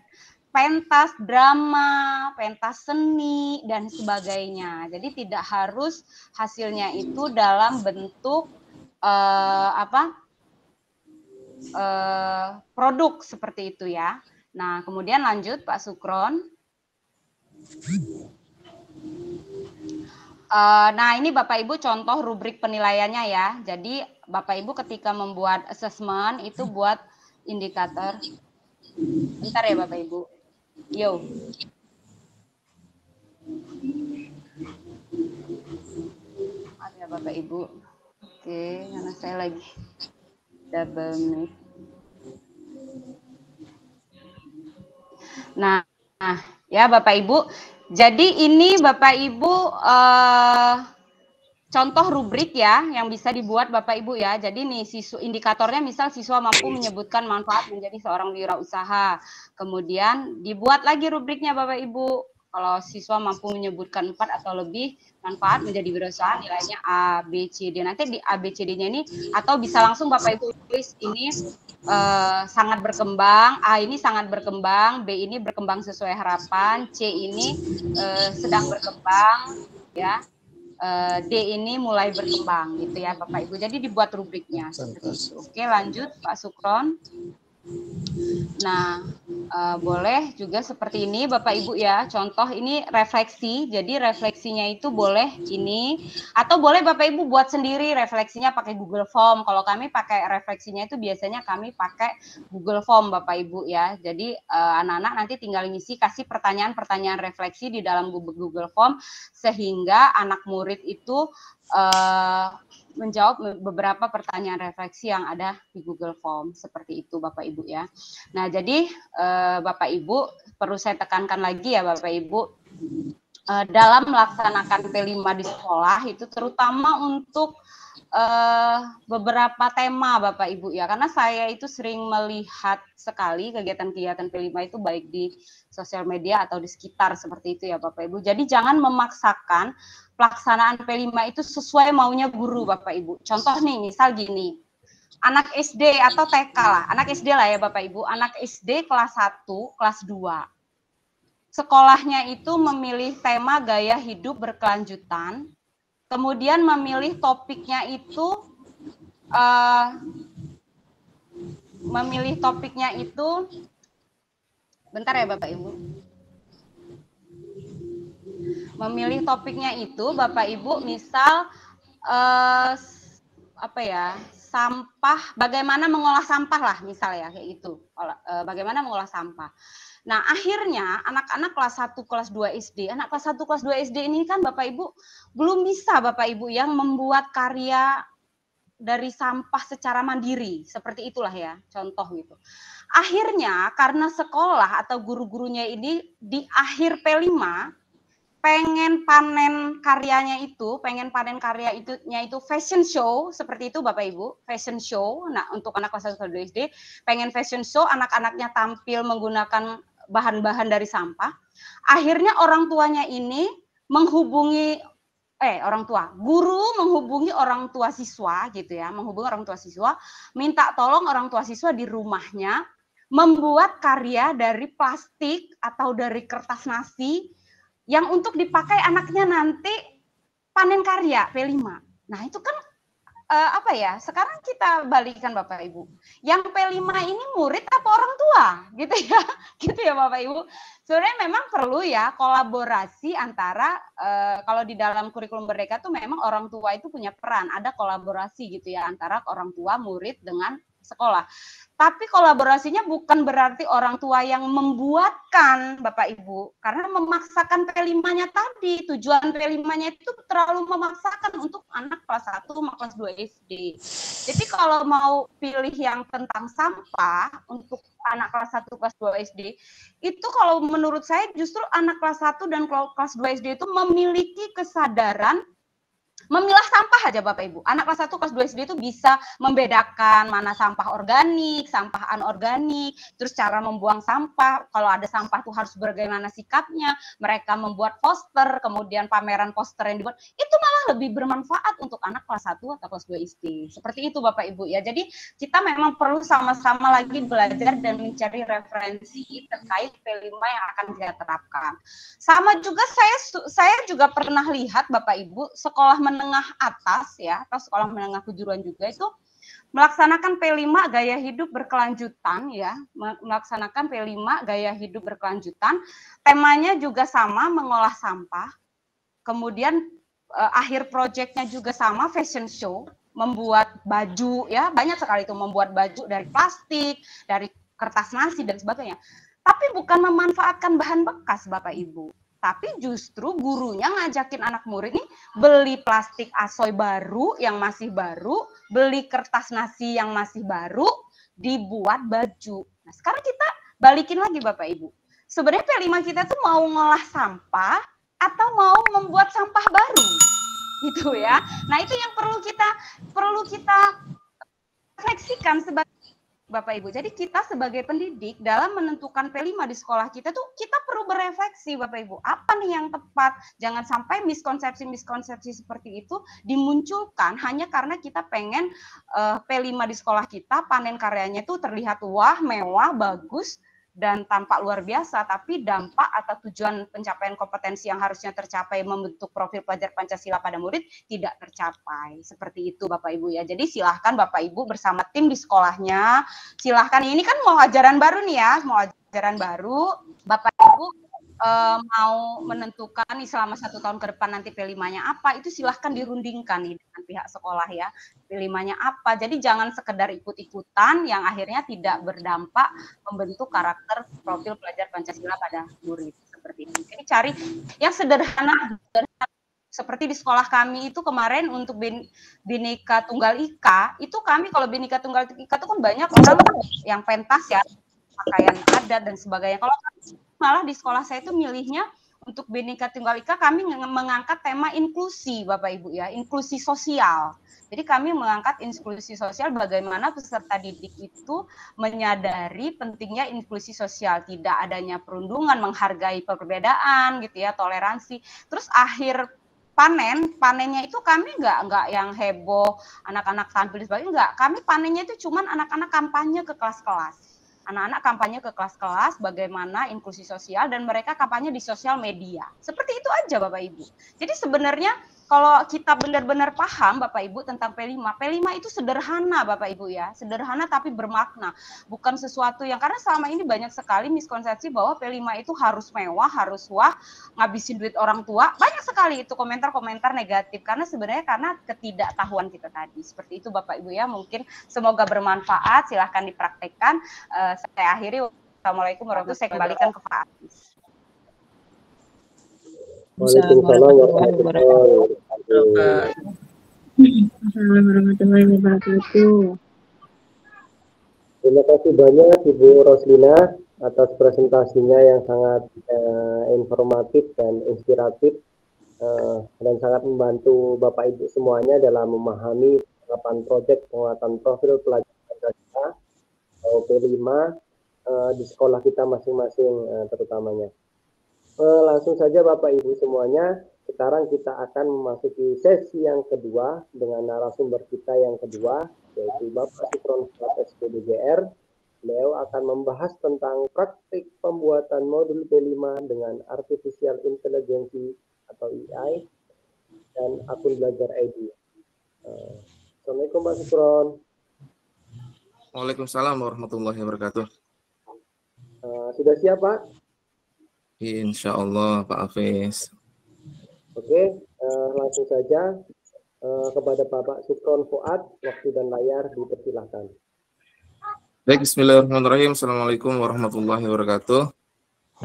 Pentas drama, pentas seni dan sebagainya. Jadi tidak harus hasilnya itu dalam bentuk produk seperti itu ya. Nah, kemudian lanjut Pak Sukron. Nah, ini Bapak Ibu contoh rubrik penilaiannya ya. Jadi Bapak Ibu ketika membuat assessment itu buat indikator. Bentar ya Bapak Ibu. Yo. Maaf ya Bapak Ibu. Oke, karena saya lagi double mic. Nah, ya Bapak Ibu. Jadi ini Bapak Ibu contoh rubrik ya yang bisa dibuat Bapak Ibu ya. Jadi nih indikatornya misal siswa mampu menyebutkan manfaat menjadi seorang wirausaha. Kemudian dibuat lagi rubriknya Bapak Ibu. Kalau siswa mampu menyebutkan 4 atau lebih manfaat menjadi wirausaha nilainya A, B, C, D. Nanti di A, B, C, D-nya ini atau bisa langsung Bapak Ibu tulis ini sangat berkembang, A ini sangat berkembang, B ini berkembang sesuai harapan, C ini sedang berkembang ya. D ini mulai berkembang gitu ya Bapak Ibu. Jadi dibuat rubriknya seperti itu. Oke, lanjut Pak Sukron. Nah, boleh juga seperti ini Bapak Ibu ya. Contoh ini refleksi. Jadi refleksinya itu boleh ini atau boleh Bapak Ibu buat sendiri refleksinya pakai Google Form. Kalau kami pakai refleksinya itu biasanya kami pakai Google Form Bapak Ibu ya. Jadi anak-anak nanti tinggal ngisi kasih pertanyaan-pertanyaan refleksi di dalam Google Form sehingga anak murid itu menjawab beberapa pertanyaan refleksi yang ada di Google Form seperti itu Bapak Ibu ya. Nah, jadi Bapak Ibu perlu saya tekankan lagi ya Bapak Ibu dalam melaksanakan P5 di sekolah itu terutama untuk beberapa tema Bapak Ibu ya, karena saya itu sering melihat sekali kegiatan-kegiatan P5 itu baik di sosial media atau di sekitar seperti itu ya Bapak Ibu. Jadi jangan memaksakan pelaksanaan P5 itu sesuai maunya guru Bapak Ibu. Contoh nih, misal gini, anak SD atau TK lah, anak SD lah ya Bapak Ibu, anak SD kelas 1, kelas 2. Sekolahnya itu memilih tema gaya hidup berkelanjutan, kemudian memilih topiknya itu bentar ya Bapak Ibu. Memilih topiknya itu Bapak Ibu misal sampah, bagaimana mengolah sampah lah misal ya kayak gitu. Bagaimana mengolah sampah. Nah, akhirnya anak-anak kelas 1, kelas 2 SD, anak kelas 1, kelas 2 SD ini kan Bapak Ibu belum bisa Bapak Ibu yang membuat karya dari sampah secara mandiri. Seperti itulah ya, contoh gitu. Akhirnya karena sekolah atau guru-gurunya ini di akhir P5 pengen panen karyanya itu, fashion show, seperti itu Bapak Ibu, fashion show. Nah, untuk anak kelas 1 kelas 2 SD, pengen fashion show, anak-anaknya tampil menggunakan bahan-bahan dari sampah. Akhirnya orang tuanya ini menghubungi guru menghubungi orang tua siswa gitu ya, minta tolong orang tua siswa di rumahnya membuat karya dari plastik atau dari kertas nasi yang untuk dipakai anaknya nanti panen karya P5. Nah, itu kan sekarang kita balikan Bapak Ibu. Yang P5 ini murid apa orang tua? Gitu ya. Gitu ya Bapak Ibu. Sebenarnya memang perlu ya kolaborasi antara kalau di dalam kurikulum Merdeka tuh memang orang tua itu punya peran, ada kolaborasi gitu ya antara orang tua, murid dengan sekolah. Tapi kolaborasinya bukan berarti orang tua yang membuatkan, Bapak Ibu, karena memaksakan P5-nya tadi. Tujuan P5-nya itu terlalu memaksakan untuk anak kelas 1 sama kelas 2 SD. Jadi kalau mau pilih yang tentang sampah untuk anak kelas 1 kelas 2 SD, itu kalau menurut saya justru anak kelas 1 dan kelas 2 SD itu memiliki kesadaran memilah sampah aja Bapak Ibu. Anak kelas 1 kelas 2 SD itu bisa membedakan mana sampah organik, sampah anorganik, terus cara membuang sampah. Kalau ada sampah tuh harus bagaimana sikapnya. Mereka membuat poster, kemudian pameran poster yang dibuat. Itu malah lebih bermanfaat untuk anak kelas 1 atau kelas 2 SD. Seperti itu Bapak Ibu ya. Jadi kita memang perlu sama-sama lagi belajar dan mencari referensi terkait P5 yang akan kita terapkan. Sama juga saya juga pernah lihat Bapak Ibu sekolah menengah atas ya atau sekolah menengah kejuruan juga itu melaksanakan P5 gaya hidup berkelanjutan ya, melaksanakan P5 gaya hidup berkelanjutan. Temanya juga sama, mengolah sampah. Kemudian akhir proyeknya juga sama, fashion show, membuat baju ya, banyak sekali itu membuat baju dari plastik, dari kertas nasi dan sebagainya. Tapi bukan memanfaatkan bahan bekas Bapak Ibu. Tapi justru gurunya ngajakin anak murid nih beli plastik asoy baru yang masih baru, beli kertas nasi yang masih baru, dibuat baju. Nah sekarang kita balikin lagi Bapak Ibu. Sebenarnya P5 kita tuh mau ngolah sampah atau mau membuat sampah baru, gitu ya. Nah itu yang perlu kita refleksikan sebagai Bapak Ibu. Jadi kita sebagai pendidik dalam menentukan P5 di sekolah kita tuh kita perlu berefleksi Bapak Ibu. Apa nih yang tepat? Jangan sampai miskonsepsi seperti itu dimunculkan hanya karena kita pengen P5 di sekolah kita panen karyanya itu terlihat wah, mewah, bagus dan tampak luar biasa, tapi dampak atau tujuan pencapaian kompetensi yang harusnya tercapai membentuk profil pelajar Pancasila pada murid tidak tercapai. Seperti itu Bapak Ibu ya. Jadi silahkan Bapak Ibu bersama tim di sekolahnya, silahkan ini kan mau ajaran baru nih ya, mau ajaran baru, Bapak Ibu mau menentukan nih selama 1 tahun ke depan nanti P5-nya apa, itu silahkan dirundingkan nih dengan pihak sekolah ya. P5-nya apa, jadi jangan sekedar ikut-ikutan yang akhirnya tidak berdampak membentuk karakter profil pelajar Pancasila pada murid. Seperti ini. Jadi cari yang sederhana seperti di sekolah kami itu kemarin untuk Bhinneka Tunggal Ika, itu kami kalau Bhinneka Tunggal Ika itu kan banyak orang yang pentas ya, pakaian adat dan sebagainya. Kalau malah di sekolah saya itu milihnya untuk Bhinneka Tunggal Ika kami mengangkat tema inklusi Bapak Ibu ya, inklusi sosial. Jadi kami mengangkat inklusi sosial bagaimana peserta didik itu menyadari pentingnya inklusi sosial, tidak adanya perundungan, menghargai perbedaan gitu ya, toleransi. Terus akhir panennya itu kami nggak yang heboh, anak-anak tampil sebagainya, enggak. Kami panennya itu cuman anak-anak kampanye ke kelas-kelas. Anak-anak kampanye ke kelas-kelas bagaimana inklusi sosial dan mereka kampanye di sosial media. Seperti itu aja Bapak Ibu. Jadi sebenarnya kalau kita benar-benar paham Bapak Ibu tentang P5 itu sederhana Bapak Ibu ya. Sederhana tapi bermakna. Bukan sesuatu yang, karena selama ini banyak sekali miskonsepsi bahwa P5 itu harus mewah, harus wah, ngabisin duit orang tua. Banyak sekali itu komentar-komentar negatif. Karena sebenarnya karena ketidaktahuan kita tadi. Seperti itu Bapak Ibu ya. Mungkin semoga bermanfaat. Silahkan dipraktekkan. Saya akhiri. Assalamualaikum warahmatullahi wabarakatuh. Saya kembalikan ke Pak Hafiz. Waalaikumsalam warahmatullahi wabarakatuh. Terima kasih banyak Ibu Roslina atas presentasinya yang sangat informatif dan inspiratif dan sangat membantu Bapak Ibu semuanya dalam memahami penerapan proyek penguatan profil pelajar Pancasila atau P5 di sekolah kita masing-masing terutamanya. Langsung saja Bapak Ibu semuanya, sekarang kita akan memasuki sesi yang kedua dengan narasumber kita yang kedua, yaitu Bapak Sukron SPDJR. Beliau akan membahas tentang praktik pembuatan modul P5 dengan Artificial Intelligence atau AI dan akun belajar ID. Assalamualaikum Pak Sukron. Waalaikumsalam warahmatullahi wabarakatuh. Sudah siap Pak? Insya Allah Pak Hafiz. Oke, langsung saja kepada Bapak Sukron Fuad, waktu dan layar dipersilahkan. Baik, bismillahirrahmanirrahim. Assalamualaikum warahmatullahi wabarakatuh.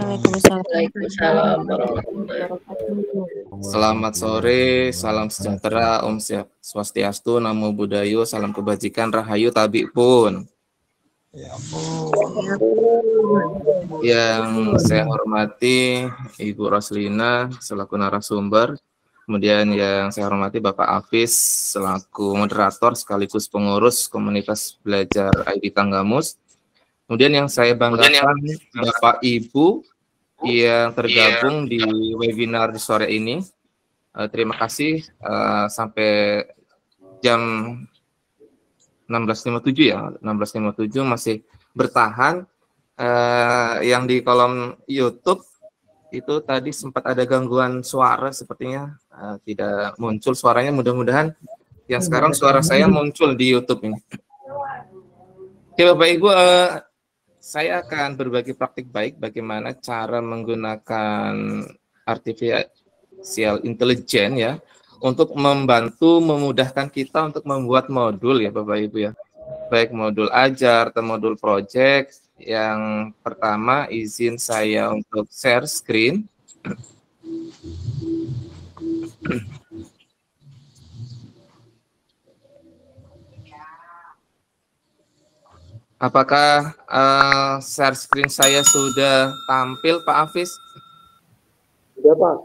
Waalaikumsalam warahmatullahi Selamat sore, salam sejahtera, Om Swastiastu, Namo Buddhayo, salam kebajikan, Rahayu Tabi pun. Yang saya hormati Ibu Roslina selaku narasumber, kemudian yang saya hormati Bapak Hafiz selaku moderator sekaligus pengurus komunitas belajar ID Tanggamus. Kemudian yang saya banggakan Bapak Ibu yang tergabung di webinar di sore ini. Terima kasih sampai jam 16.57 ya, 16.57 masih bertahan. Yang di kolom YouTube itu tadi sempat ada gangguan suara, sepertinya tidak muncul suaranya. Mudah-mudahan yang sekarang suara saya muncul di YouTube ini. Oke Bapak Ibu, saya akan berbagi praktik baik bagaimana cara menggunakan artificial intelligence ya untuk membantu memudahkan kita untuk membuat modul ya Bapak Ibu ya. Baik modul ajar atau modul project. Yang pertama izin saya untuk share screen. Apakah share screen saya sudah tampil, Pak Hafiz? Sudah, Pak.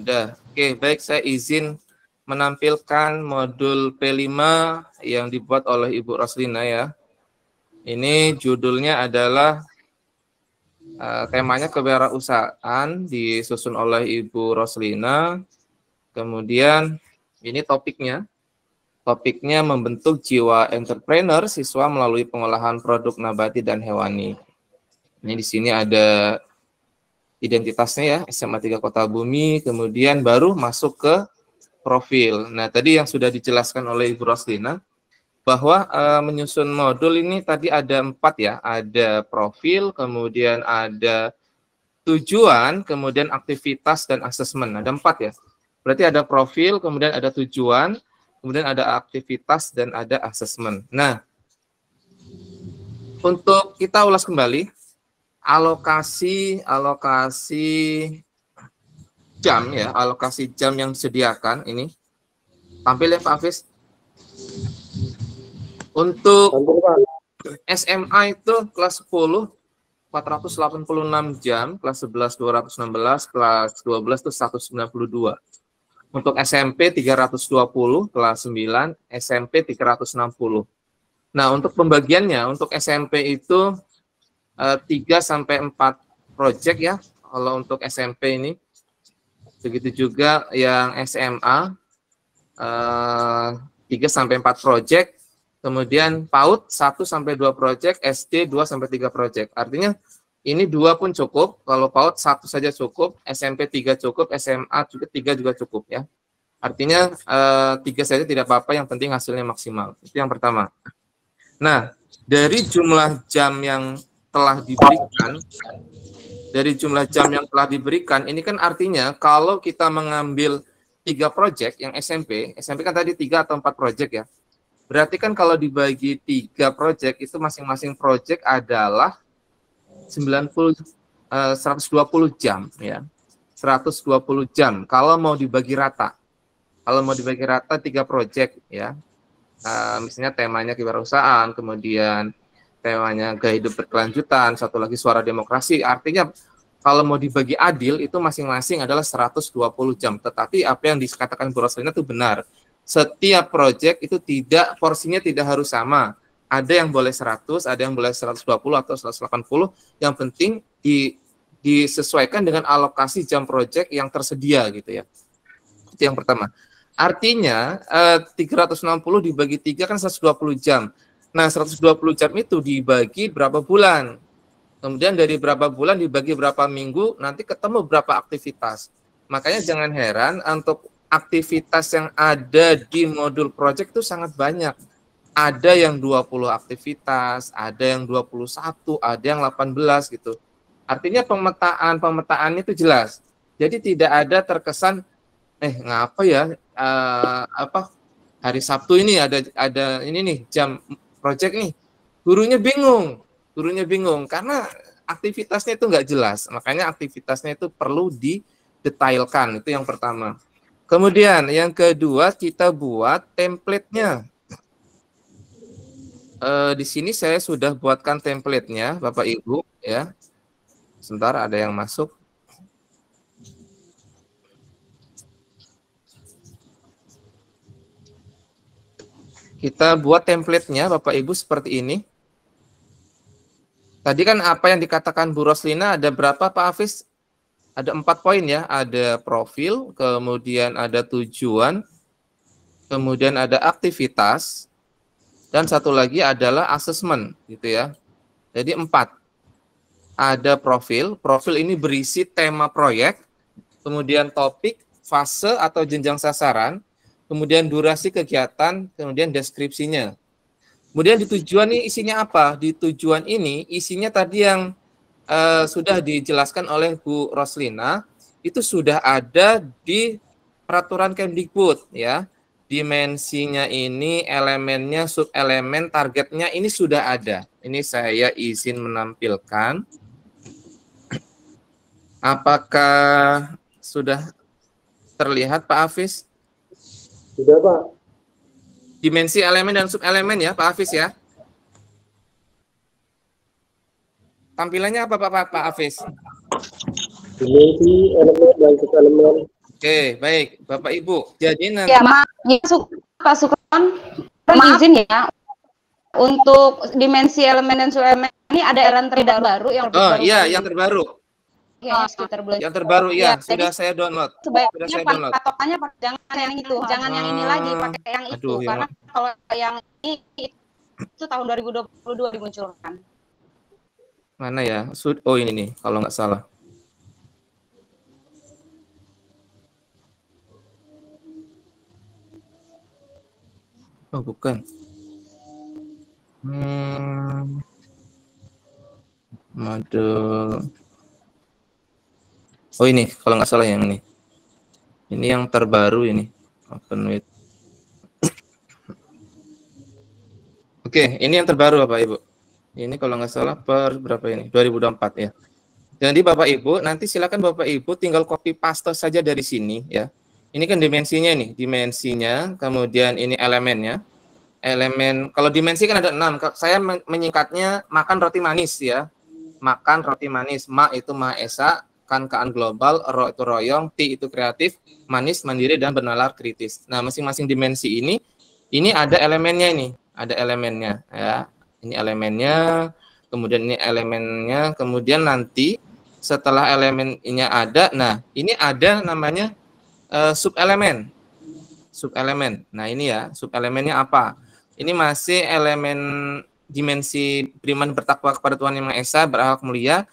Sudah. Oke, baik, saya izin menampilkan modul P5 yang dibuat oleh Ibu Roslina ya. Ini judulnya adalah temanya kewirausahaan, disusun oleh Ibu Roslina. Kemudian ini topiknya. Topiknya membentuk jiwa entrepreneur siswa melalui pengolahan produk nabati dan hewani. Ini di sini ada identitasnya ya, SMA 3 Kota Bumi, kemudian baru masuk ke profil. Nah, tadi yang sudah dijelaskan oleh Ibu Roslina, bahwa menyusun modul ini tadi ada 4 ya, ada profil, kemudian ada tujuan, kemudian aktivitas dan asesmen. Ada 4 ya. Berarti ada profil, kemudian ada tujuan, kemudian ada aktivitas dan ada asesmen. Nah, untuk kita ulas kembali, alokasi jam ya, alokasi jam yang disediakan ini. Tampil ya Pak Hafiz. Untuk SMA itu kelas 10 486 jam, kelas 11 216, kelas 12 itu 192. Untuk SMP 320, kelas 9, SMP 360. Nah, untuk pembagiannya, untuk SMP itu 3 sampai 4 project ya, kalau untuk SMP ini. Begitu juga yang SMA 3 sampai 4 project, kemudian PAUD 1 sampai 2 project, SD 2 sampai 3 project. Artinya ini 2 pun cukup, kalau PAUD 1 saja cukup, SMP 3 cukup, SMA juga 3 juga cukup ya. Artinya 3 saja tidak apa-apa, yang penting hasilnya maksimal. Itu yang pertama. Nah, dari jumlah jam yang telah diberikan, ini kan artinya kalau kita mengambil 3 project yang SMP kan tadi 3 atau 4 project ya. Berarti kan kalau dibagi 3 project itu masing-masing project adalah 120 jam ya. 120 jam kalau mau dibagi rata. Kalau mau dibagi rata 3 project ya. Misalnya temanya kewirausahaan, kemudian temanya gaya hidup berkelanjutan, satu lagi suara demokrasi. Artinya kalau mau dibagi adil itu masing-masing adalah 120 jam. Tetapi apa yang dikatakan Bu Roslina itu benar. Setiap project itu porsinya tidak harus sama. Ada yang boleh 100, ada yang boleh 120 atau 180. Yang penting disesuaikan dengan alokasi jam project yang tersedia gitu ya. Itu yang pertama. Artinya 360 dibagi 3 kan 120 jam. Nah, 120 jam itu dibagi berapa bulan. Kemudian dari berapa bulan dibagi berapa minggu, nanti ketemu berapa aktivitas. Makanya jangan heran untuk aktivitas yang ada di modul project itu sangat banyak. Ada yang 20 aktivitas, ada yang 21, ada yang 18 gitu. Artinya pemetaan itu jelas. Jadi tidak ada terkesan ngapa ya hari Sabtu ini ada ini nih jam project nih. Gurunya bingung karena aktivitasnya itu nggak jelas. Makanya aktivitasnya itu perlu didetailkan, itu yang pertama. Kemudian yang kedua kita buat template-nya. Di sini saya sudah buatkan template-nya, Bapak Ibu, ya. Sebentar, ada yang masuk. Kita buat template-nya, Bapak Ibu, seperti ini. Tadi kan apa yang dikatakan Bu Roslina ada berapa, Pak Hafiz? Ada 4 poin ya. Ada profil, kemudian ada tujuan, kemudian ada aktivitas, dan satu lagi adalah assessment, gitu ya. Jadi 4. Ada profil ini berisi tema proyek, kemudian topik, fase atau jenjang sasaran, kemudian durasi kegiatan, kemudian deskripsinya. Kemudian di tujuan ini isinya apa? Di tujuan ini isinya tadi yang sudah dijelaskan oleh Bu Roslina, itu sudah ada di peraturan Kemdikbud ya. Dimensinya ini, elemennya, subelemen, targetnya ini sudah ada. Ini saya izin menampilkan. Apakah sudah terlihat Pak Hafiz? Sudah, Pak. Dimensi elemen dan subelemen ya Pak Hafiz ya. Tampilannya apa Pak Hafiz? Dimensi elemen dan subelemen. Oke, baik Bapak Ibu. Jadi nanti Ya, maaf, Pak Sukron, izin ya. Untuk dimensi elemen dan subelemen ini ada eran terbaru yang iya, yang terbaru. Ya, sekitar bulan. Yang terbaru ya, Ya, sudah jadi saya download. Sebaiknya patokannya jangan yang itu, jangan yang ini lagi, pakai yang itu. Aduh, karena kalau yang ini itu tahun 2022 dimunculkan. Mana ya? Oh ini nih, kalau nggak salah. Oh bukan. Model. Oh ini, kalau nggak salah yang ini. Ini yang terbaru ini. Open with. Oke, ini yang terbaru Bapak Ibu. Ini kalau nggak salah per berapa ini? 2024 ya. Jadi Bapak Ibu, nanti silakan Bapak Ibu tinggal copy paste saja dari sini ya. Ini kan dimensinya nih, dimensinya, kemudian ini elemennya. Elemen, kalau dimensi kan ada 6. Saya menyingkatnya makan roti manis ya. Makan roti manis. Ma itu Maha Esa, kan global, ro itu royong, ti itu kreatif, manis, mandiri, dan bernalar kritis. Nah, masing-masing dimensi ini ada elemennya ini. Ada elemennya ya. Ini elemennya, kemudian ini elemennya, kemudian nanti setelah elemennya ada, nah ini ada namanya subelemen. Subelemen. Nah ini ya, subelemennya apa? Ini masih elemen dimensi beriman bertakwa kepada Tuhan Yang Maha Esa, berakhlak mulia,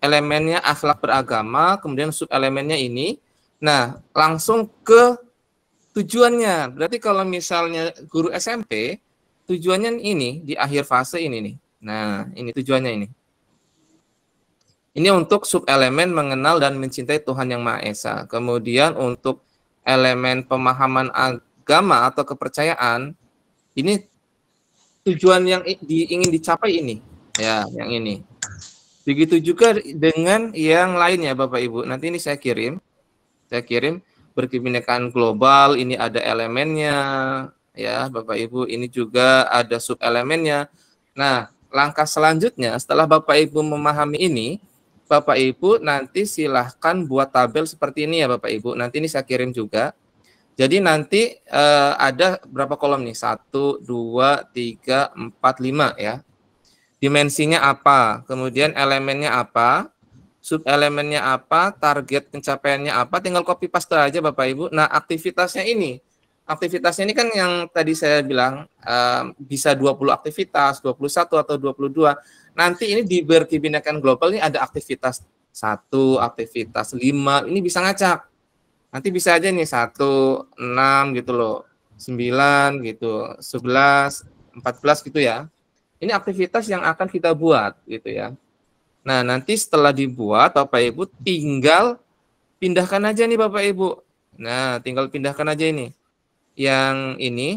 elemennya akhlak beragama, kemudian subelemennya ini. Nah, langsung ke tujuannya. Berarti kalau misalnya guru SMP, tujuannya ini di akhir fase ini nih. Nah, ini tujuannya ini. Ini untuk subelemen mengenal dan mencintai Tuhan Yang Maha Esa. Kemudian untuk elemen pemahaman agama atau kepercayaan, ini tujuan yang ingin dicapai ini. Ya, yang ini. Begitu juga dengan yang lainnya Bapak Ibu. Nanti ini saya kirim berkebinekaan global, ini ada elemennya ya Bapak Ibu, ini juga ada subelemennya. Nah, langkah selanjutnya setelah Bapak Ibu memahami ini, Bapak Ibu nanti silahkan buat tabel seperti ini ya Bapak Ibu. Nanti ini saya kirim juga. Jadi nanti ada berapa kolom nih? 1, 2, 3, 4, 5 ya. Dimensinya apa, kemudian elemennya apa, subelemennya apa, target pencapaiannya apa, tinggal copy paste aja Bapak Ibu. Nah, aktivitasnya ini kan yang tadi saya bilang bisa 20 aktivitas, 21 atau 22. Nanti ini di berkebinekaan global ini ada aktivitas 1, aktivitas 5, ini bisa ngacak. Nanti bisa aja nih 1, 6 gitu loh, 9 gitu, 11, 14 gitu ya. Ini aktivitas yang akan kita buat gitu ya. Nah, nanti setelah dibuat Bapak Ibu tinggal pindahkan aja nih Bapak Ibu. Nah, tinggal pindahkan aja ini. Yang ini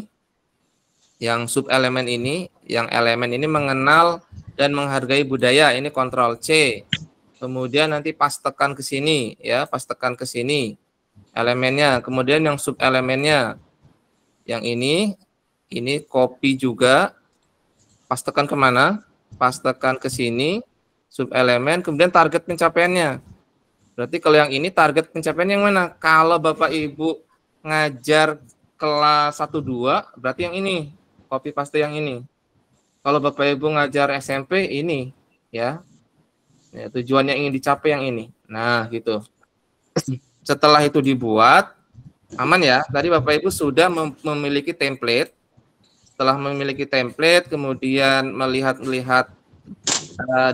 Yang subelemen ini, yang elemen ini mengenal dan menghargai budaya, ini Ctrl C. Kemudian nanti pastekan ke sini, ya, pastekan ke sini elemennya. Kemudian yang subelemennya, yang ini copy juga, pastekan kemana? Pastekan ke sini, subelemen, kemudian target pencapaiannya. Berarti kalau yang ini target pencapaian yang mana? Kalau Bapak Ibu ngajar kelas 1-2, berarti yang ini. Copy paste yang ini. Kalau Bapak Ibu ngajar SMP ini, ya. Ya, tujuannya ingin dicapai yang ini. Nah, gitu. Setelah itu dibuat, aman ya. Tadi Bapak Ibu sudah memiliki template. Setelah memiliki template, kemudian melihat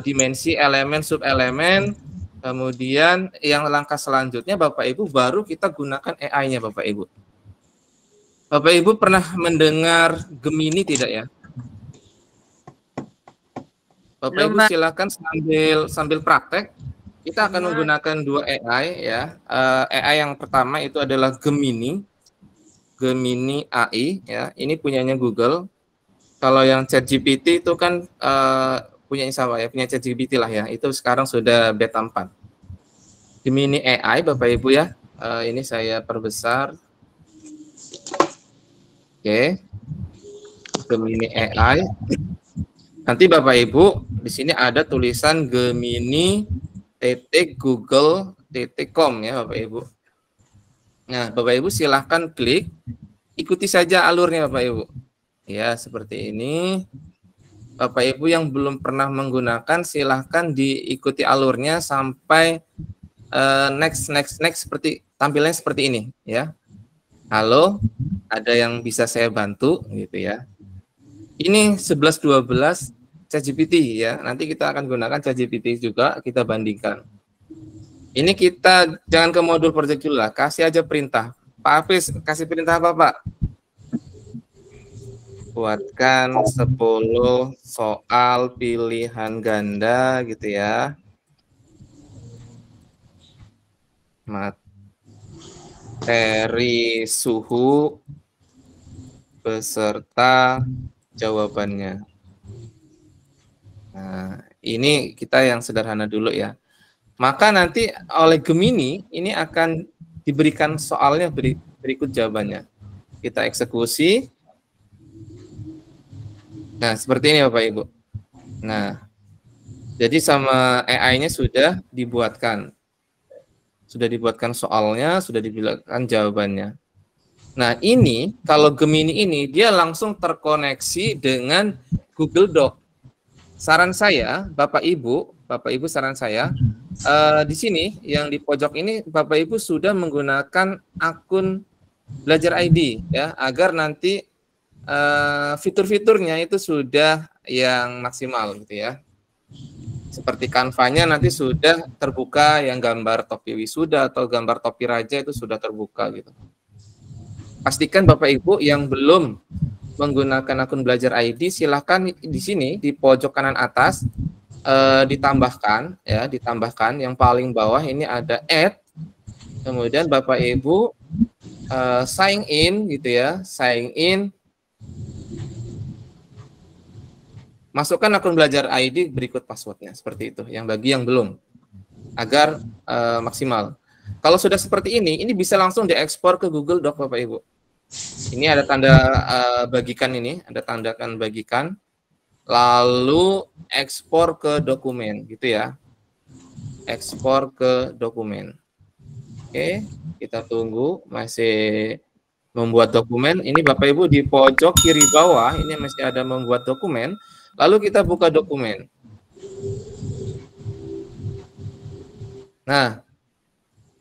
dimensi elemen, subelemen, kemudian yang langkah selanjutnya Bapak Ibu baru kita gunakan AI-nya Bapak Ibu. Bapak Ibu pernah mendengar Gemini tidak ya? Bapak Ibu silakan sambil praktek. Kita akan menggunakan 2 AI ya. AI yang pertama itu adalah Gemini AI ya. Ini punyanya Google. Kalau yang ChatGPT itu kan punya siapa ya? Punya ChatGPT lah ya. Itu sekarang sudah beta 4. Gemini AI Bapak Ibu ya. Ini saya perbesar. Oke, Gemini AI. Nanti Bapak Ibu di sini ada tulisan gemini.google.com ya Bapak Ibu. Nah, Bapak Ibu silahkan klik, ikuti saja alurnya Bapak Ibu. Ya, seperti ini. Bapak Ibu yang belum pernah menggunakan silahkan diikuti alurnya sampai next seperti tampilannya seperti ini ya. Halo, ada yang bisa saya bantu gitu ya. Ini 11-12 ChatGPT ya. Nanti kita akan gunakan ChatGPT juga, kita bandingkan. Ini kita jangan ke modul project dulu lah, kasih aja perintah. Pak Hafiz, kasih perintah apa Pak? Buatkan 10 soal pilihan ganda gitu ya. Materi suhu beserta jawabannya. Nah, ini kita yang sederhana dulu ya. Maka nanti oleh Gemini ini akan diberikan soalnya berikut jawabannya. Kita eksekusi. Nah, seperti ini Bapak Ibu. Nah, jadi sama AI-nya sudah dibuatkan. Sudah dibuatkan soalnya, sudah dibuatkan jawabannya. Nah, ini kalau Gemini ini dia langsung terkoneksi dengan Google Doc. Saran saya, Bapak Ibu saran saya di sini yang di pojok ini Bapak Ibu sudah menggunakan akun Belajar ID ya, agar nanti fitur-fiturnya itu sudah yang maksimal gitu ya. Seperti Canva-nya nanti sudah terbuka, yang gambar topi wisuda atau gambar topi raja itu sudah terbuka gitu. Pastikan Bapak Ibu yang belum menggunakan akun Belajar ID, silahkan di sini di pojok kanan atas ditambahkan ya, ditambahkan yang paling bawah ini ada add. Kemudian Bapak Ibu sign in gitu ya, sign in. Masukkan akun Belajar ID berikut passwordnya seperti itu. Yang bagi yang belum, agar maksimal. Kalau sudah seperti ini bisa langsung diekspor ke Google Doc Bapak Ibu. Ini ada tanda bagikan ini, ada tandakan bagikan. Lalu ekspor ke dokumen, gitu ya. Ekspor ke dokumen. Oke, kita tunggu masih membuat dokumen. Ini Bapak Ibu di pojok kiri bawah ini masih ada membuat dokumen. Lalu kita buka dokumen. Nah,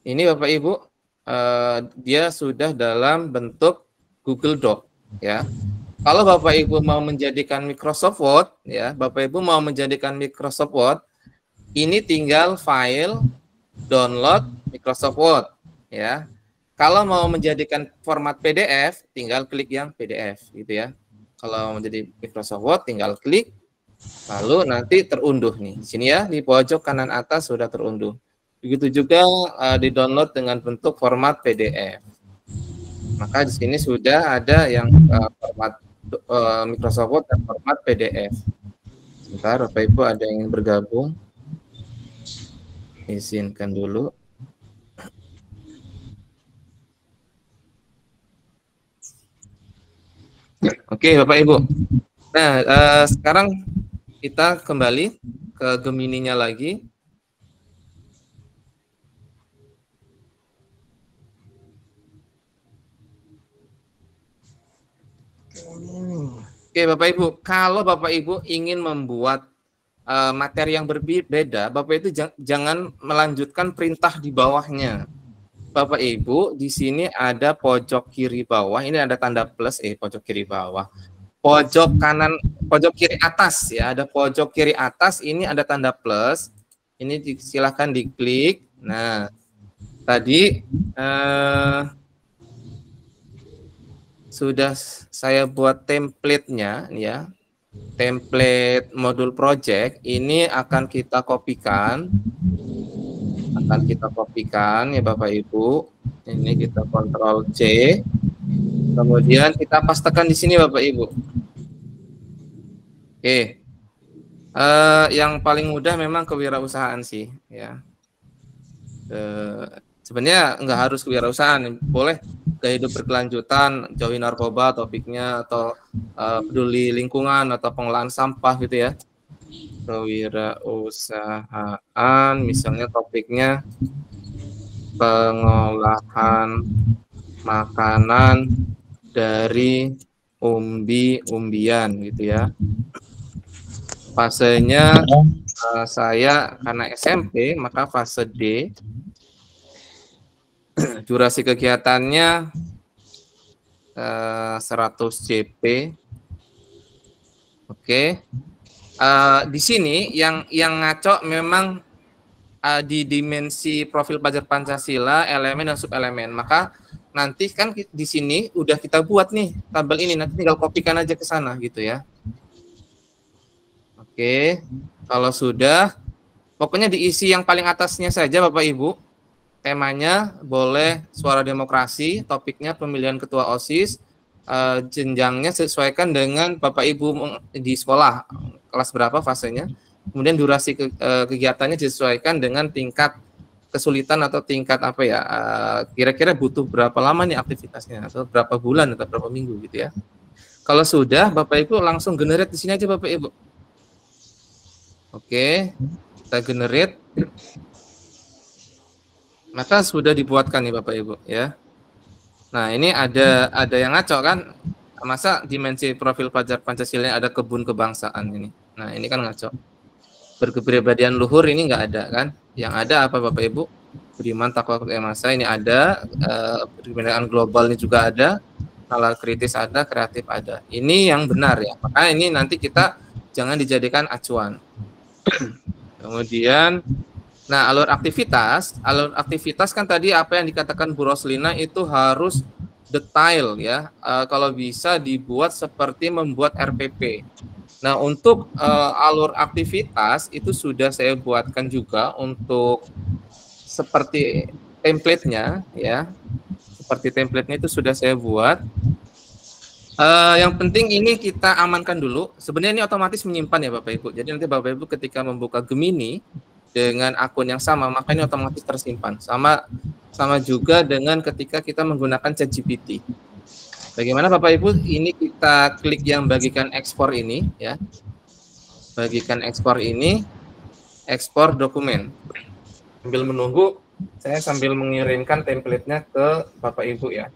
ini Bapak Ibu, dia sudah dalam bentuk Google Doc, ya. Kalau Bapak Ibu mau menjadikan Microsoft Word, ya, Bapak Ibu mau menjadikan Microsoft Word, ini tinggal file, download Microsoft Word, ya. Kalau mau menjadikan format PDF, tinggal klik yang PDF, gitu ya. Kalau menjadi Microsoft Word, tinggal klik, lalu nanti terunduh nih. Sini ya, di pojok kanan atas sudah terunduh. Begitu juga di-download dengan bentuk format PDF. Maka di sini sudah ada yang format Microsoft Word dan format PDF. Sebentar, Bapak Ibu ada yang ingin bergabung? Izinkan dulu. Oke, Bapak Ibu. Nah, sekarang kita kembali ke Gemini-nya lagi. Oke, Bapak Ibu, kalau Bapak Ibu ingin membuat materi yang berbeda, Bapak itu jangan melanjutkan perintah di bawahnya. Bapak Ibu, di sini ada pojok kiri bawah, ini ada tanda plus, pojok kiri bawah. Pojok kanan, pojok kiri atas ya, ada pojok kiri atas, ini ada tanda plus. Ini silahkan diklik. Nah, tadi sudah saya buat template-nya ya. Template modul project ini akan kita kopikan. Ya Bapak Ibu. Ini kita Ctrl C. Kemudian kita pastekan di sini Bapak Ibu. Oke. Yang paling mudah memang kewirausahaan sih ya. Sebenarnya nggak harus kewirausahaan, boleh gaya hidup berkelanjutan, jauhi narkoba topiknya, atau peduli lingkungan atau pengelolaan sampah gitu ya. Kewirausahaan, misalnya topiknya pengolahan makanan dari umbi-umbian gitu ya. Fasenya saya karena SMP maka fase D. Durasi kegiatannya 100 JP. Oke. Di sini yang ngaco memang di dimensi profil pelajar Pancasila, elemen dan subelemen. Maka nanti kan di sini udah kita buat nih tabel ini, nanti tinggal kopikan aja ke sana gitu ya. Oke. Kalau sudah, pokoknya diisi yang paling atasnya saja Bapak Ibu. Temanya boleh suara demokrasi, topiknya pemilihan ketua OSIS, jenjangnya sesuaikan dengan Bapak Ibu di sekolah, kelas berapa fasenya. Kemudian durasi kegiatannya disesuaikan dengan tingkat kesulitan atau tingkat apa ya, kira-kira butuh berapa lama nih aktivitasnya, atau berapa bulan atau berapa minggu gitu ya. Kalau sudah, Bapak Ibu langsung generate di sini aja Bapak Ibu. Oke, kita generate. Maka sudah dibuatkan nih Bapak Ibu ya. Nah, ini ada yang ngaco kan? Masa dimensi profil pelajar Pancasila ada kebun kebangsaan ini. Nah, ini kan ngaco. Berkepribadian luhur ini enggak ada kan? Yang ada apa Bapak Ibu? Beriman, takwa, masa ini ada, kepribadian global ini juga ada, nalar kritis ada, kreatif ada. Ini yang benar ya. Maka ini nanti kita jangan dijadikan acuan. Kemudian nah, alur aktivitas kan tadi apa yang dikatakan Bu Roslina itu harus detail ya. Kalau bisa dibuat seperti membuat RPP. Nah, untuk alur aktivitas itu sudah saya buatkan juga untuk seperti template-nya ya. Seperti template-nya itu sudah saya buat. Yang penting ini kita amankan dulu. Sebenarnya ini otomatis menyimpan ya Bapak Ibu. Jadi nanti Bapak Ibu ketika membuka Gemini dengan akun yang sama, maka ini otomatis tersimpan. Sama juga dengan ketika kita menggunakan ChatGPT. Bagaimana Bapak Ibu? Ini kita klik yang bagikan ekspor ini ya. Bagikan ekspor ini, ekspor dokumen. Sambil menunggu, saya sambil mengirimkan template-nya ke Bapak Ibu ya.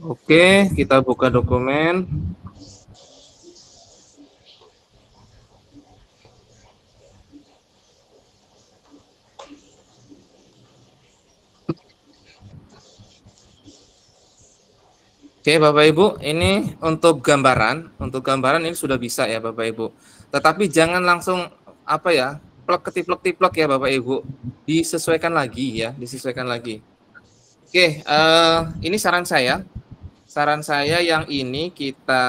Oke, kita buka dokumen. Oke, Bapak Ibu, ini untuk gambaran ini sudah bisa ya Bapak Ibu. Tetapi jangan langsung apa ya, plek ketiplek-tiplek ya Bapak Ibu. Disesuaikan lagi ya, disesuaikan lagi. Oke, ini saran saya. Saran saya yang ini kita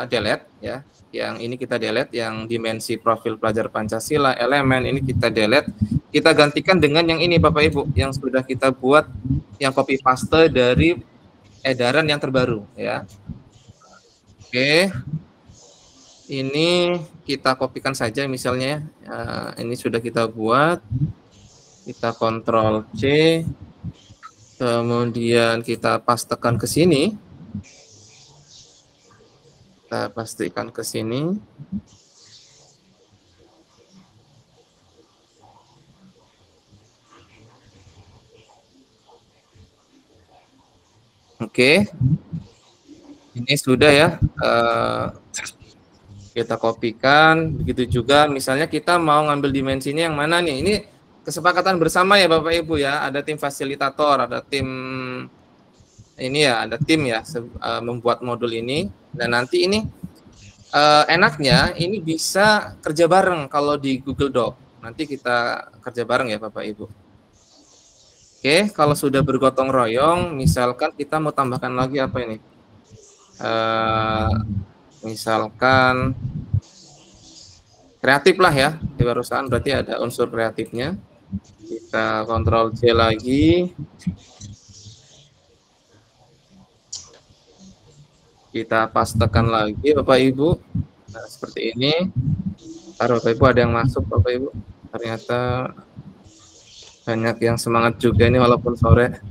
delete ya. Yang ini kita delete, yang dimensi profil pelajar Pancasila, elemen ini kita delete. Kita gantikan dengan yang ini Bapak Ibu, yang sudah kita buat, yang copy paste dari edaran yang terbaru ya. Oke. Ini kita kopikan saja misalnya. Ini sudah kita buat. Kita Ctrl C. Kemudian kita pastekan ke sini. Kita pastikan ke sini. Oke. Ini sudah ya. Kita kopikan. Begitu juga misalnya kita mau ngambil dimensinya yang mana nih? Ini kesepakatan bersama ya Bapak Ibu ya. Ada tim fasilitator, ada tim ini ya, ada tim ya membuat modul ini. Dan nanti ini enaknya ini bisa kerja bareng kalau di Google Doc. Nanti kita kerja bareng ya Bapak Ibu. Oke, kalau sudah bergotong royong, misalkan kita mau tambahkan lagi apa ini? Misalkan kreatif lah ya, di perusahaan berarti ada unsur kreatifnya. Kita Ctrl C lagi. Kita pastekan lagi Bapak Ibu. Nah, seperti ini. Ntar Bapak Ibu ada yang masuk Bapak Ibu. Ternyata banyak yang semangat juga ini walaupun sore.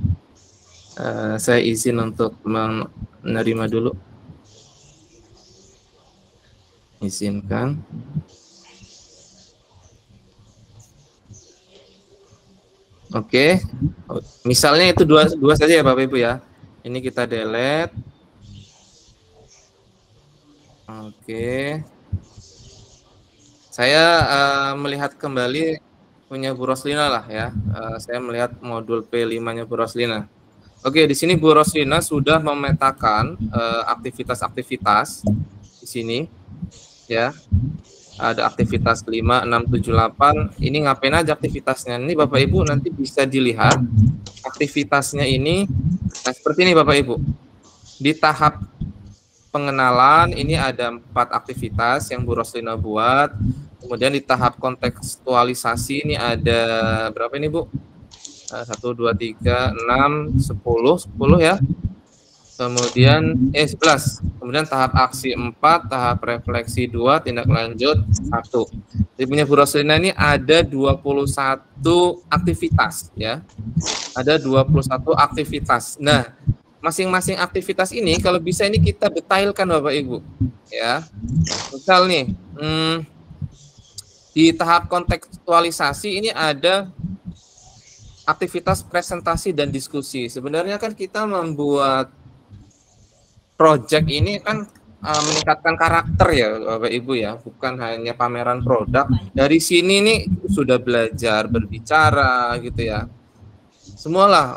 Saya izin untuk menerima dulu. Izinkan. Oke. Misalnya itu dua saja ya Bapak Ibu ya. Ini kita delete. Oke, saya melihat kembali punya Bu Roslina lah ya. Saya melihat modul P5-nya Bu Roslina. Oke, di sini Bu Roslina sudah memetakan aktivitas-aktivitas di sini ya. Ada aktivitas 5, 6, 7, 8. Ini ngapain aja aktivitasnya? Ini Bapak Ibu nanti bisa dilihat aktivitasnya ini. Nah, seperti ini Bapak Ibu. Di tahap pengenalan ini ada 4 aktivitas yang Bu Roslina buat. Kemudian di tahap kontekstualisasi ini ada berapa ini Bu? 1, 2, 3, 6, 10 ya. Kemudian 11. Kemudian tahap aksi 4, tahap refleksi 2, tindak lanjut 1. Jadi punya Bu Roslina ini ada 21 aktivitas ya. Ada 21 aktivitas. Nah, masing-masing aktivitas ini kalau bisa ini kita detailkan Bapak Ibu ya. Misal nih di tahap kontekstualisasi ini ada aktivitas presentasi dan diskusi. Sebenarnya kan kita membuat project ini kan meningkatkan karakter ya Bapak Ibu ya, bukan hanya pameran produk. Dari sini nih sudah belajar berbicara gitu ya. Semualah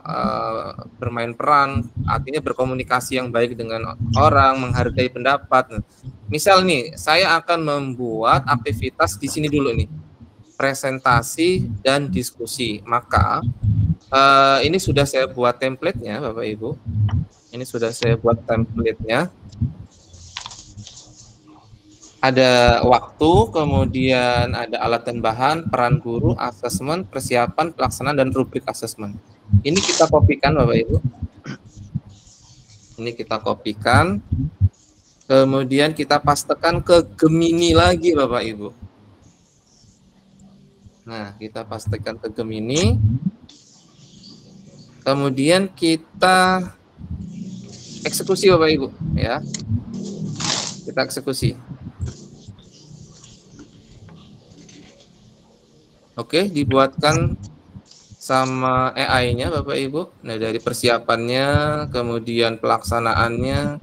bermain peran, artinya berkomunikasi yang baik dengan orang, menghargai pendapat. Misal nih, saya akan membuat aktivitas di sini dulu nih, presentasi dan diskusi. Maka ini sudah saya buat template-nya, Bapak Ibu. Ini sudah saya buat template-nya. Ada waktu, kemudian ada alat dan bahan, peran guru, asesmen, persiapan, pelaksanaan, dan rubrik asesmen. Ini kita kopikan Bapak Ibu. Ini kita kopikan. Kemudian kita pastekan ke Gemini lagi Bapak Ibu. Nah, kita pastekan ke Gemini. Kemudian kita eksekusi Bapak Ibu ya. Kita eksekusi. Oke, dibuatkan sama AI-nya Bapak Ibu. Nah, dari persiapannya, kemudian pelaksanaannya,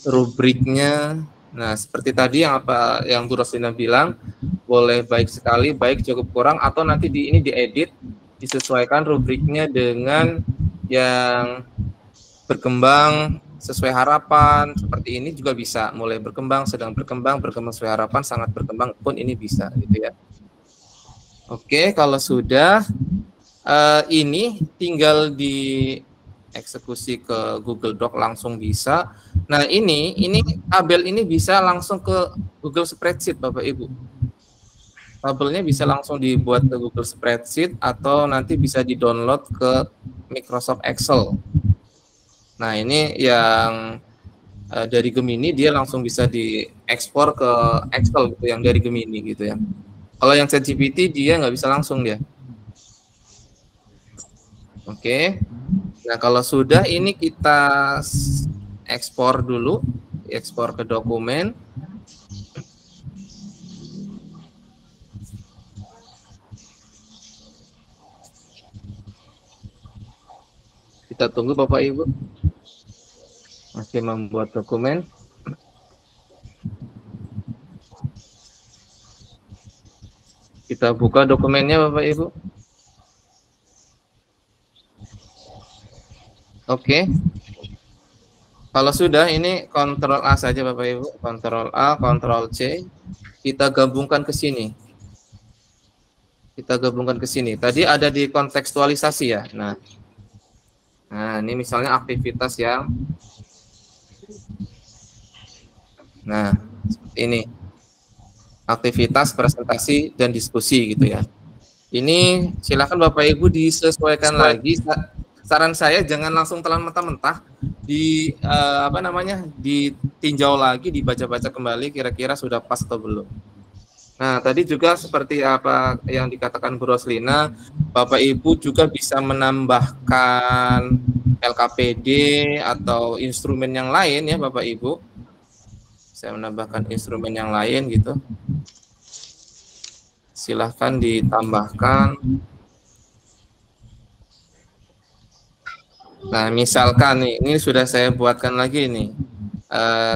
rubriknya. Nah, seperti tadi yang Bu Roslina bilang, boleh baik sekali, baik cukup kurang, atau nanti ini diedit, disesuaikan rubriknya dengan yang berkembang sesuai harapan. Seperti ini juga bisa, mulai berkembang, sedang berkembang, berkembang sesuai harapan, sangat berkembang pun ini bisa gitu ya. Oke, kalau sudah Ini tinggal di eksekusi ke Google Doc langsung bisa. Nah, ini tabel ini bisa langsung ke Google Spreadsheet Bapak Ibu. Tabelnya bisa langsung dibuat ke Google Spreadsheet atau nanti bisa di-download ke Microsoft Excel. Nah, ini yang dari Gemini dia langsung bisa diekspor ke Excel gitu, yang dari Gemini gitu ya. Kalau yang ChatGPT dia nggak bisa langsung dia. Oke. Nah, kalau sudah ini kita ekspor dulu, ekspor ke dokumen. Kita tunggu Bapak Ibu. Masih membuat dokumen. Kita buka dokumennya Bapak Ibu. Oke. Kalau sudah ini Ctrl A saja Bapak Ibu, Ctrl A, Ctrl C. Kita gabungkan ke sini. Kita gabungkan ke sini. Tadi ada di kontekstualisasi ya. Nah, ini misalnya aktivitas yang seperti ini. Aktivitas, presentasi, dan diskusi gitu ya. Ini silakan Bapak Ibu disesuaikan lagi. Saran saya jangan langsung telan mentah-mentah, ditinjau lagi, dibaca-baca kembali kira-kira sudah pas atau belum. Nah, tadi juga seperti apa yang dikatakan Bu Roslina, Bapak Ibu juga bisa menambahkan LKPD atau instrumen yang lain ya Bapak Ibu. Saya menambahkan instrumen yang lain gitu. Silahkan ditambahkan. Nah, misalkan nih, ini sudah saya buatkan lagi nih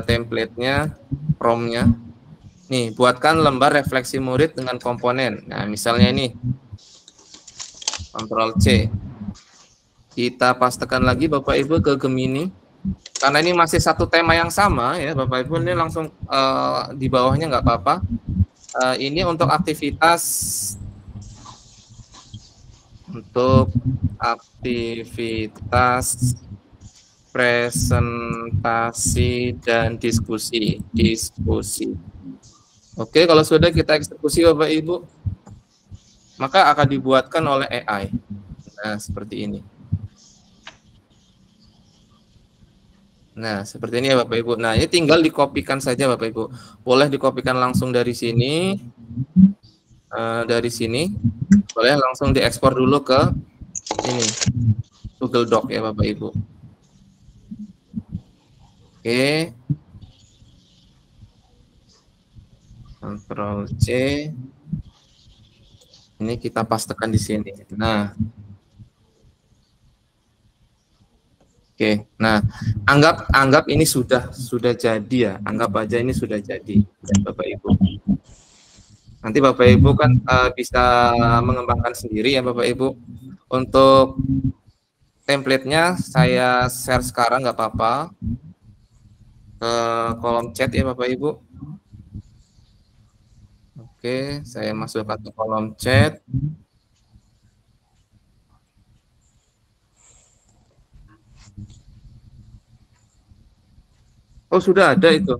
template-nya, prompt-nya. Nih, buatkan lembar refleksi murid dengan komponen. Nah, misalnya ini, Ctrl C. Kita pastekan lagi Bapak Ibu ke Gemini. Karena ini masih satu tema yang sama ya Bapak Ibu, ini langsung di bawahnya nggak apa-apa. Ini untuk aktivitas presentasi dan diskusi. Oke, kalau sudah kita eksekusi Bapak Ibu, maka akan dibuatkan oleh AI. Nah, seperti ini. Nah, seperti ini ya Bapak Ibu. Nah, ini tinggal dikopikan saja Bapak Ibu. Boleh dikopikan langsung dari sini. Boleh langsung diekspor dulu ke ini Google Doc ya Bapak Ibu. Oke. Ctrl C. Ini kita pastekan di sini. Nah. Oke. Nah, anggap ini sudah jadi ya. Anggap aja ini sudah jadi ya, Bapak Ibu. Nanti Bapak Ibu kan bisa mengembangkan sendiri ya Bapak Ibu. Untuk template-nya saya share sekarang nggak apa-apa ke kolom chat ya Bapak Ibu. Oke, saya masukkan ke kolom chat. Oh, sudah ada itu.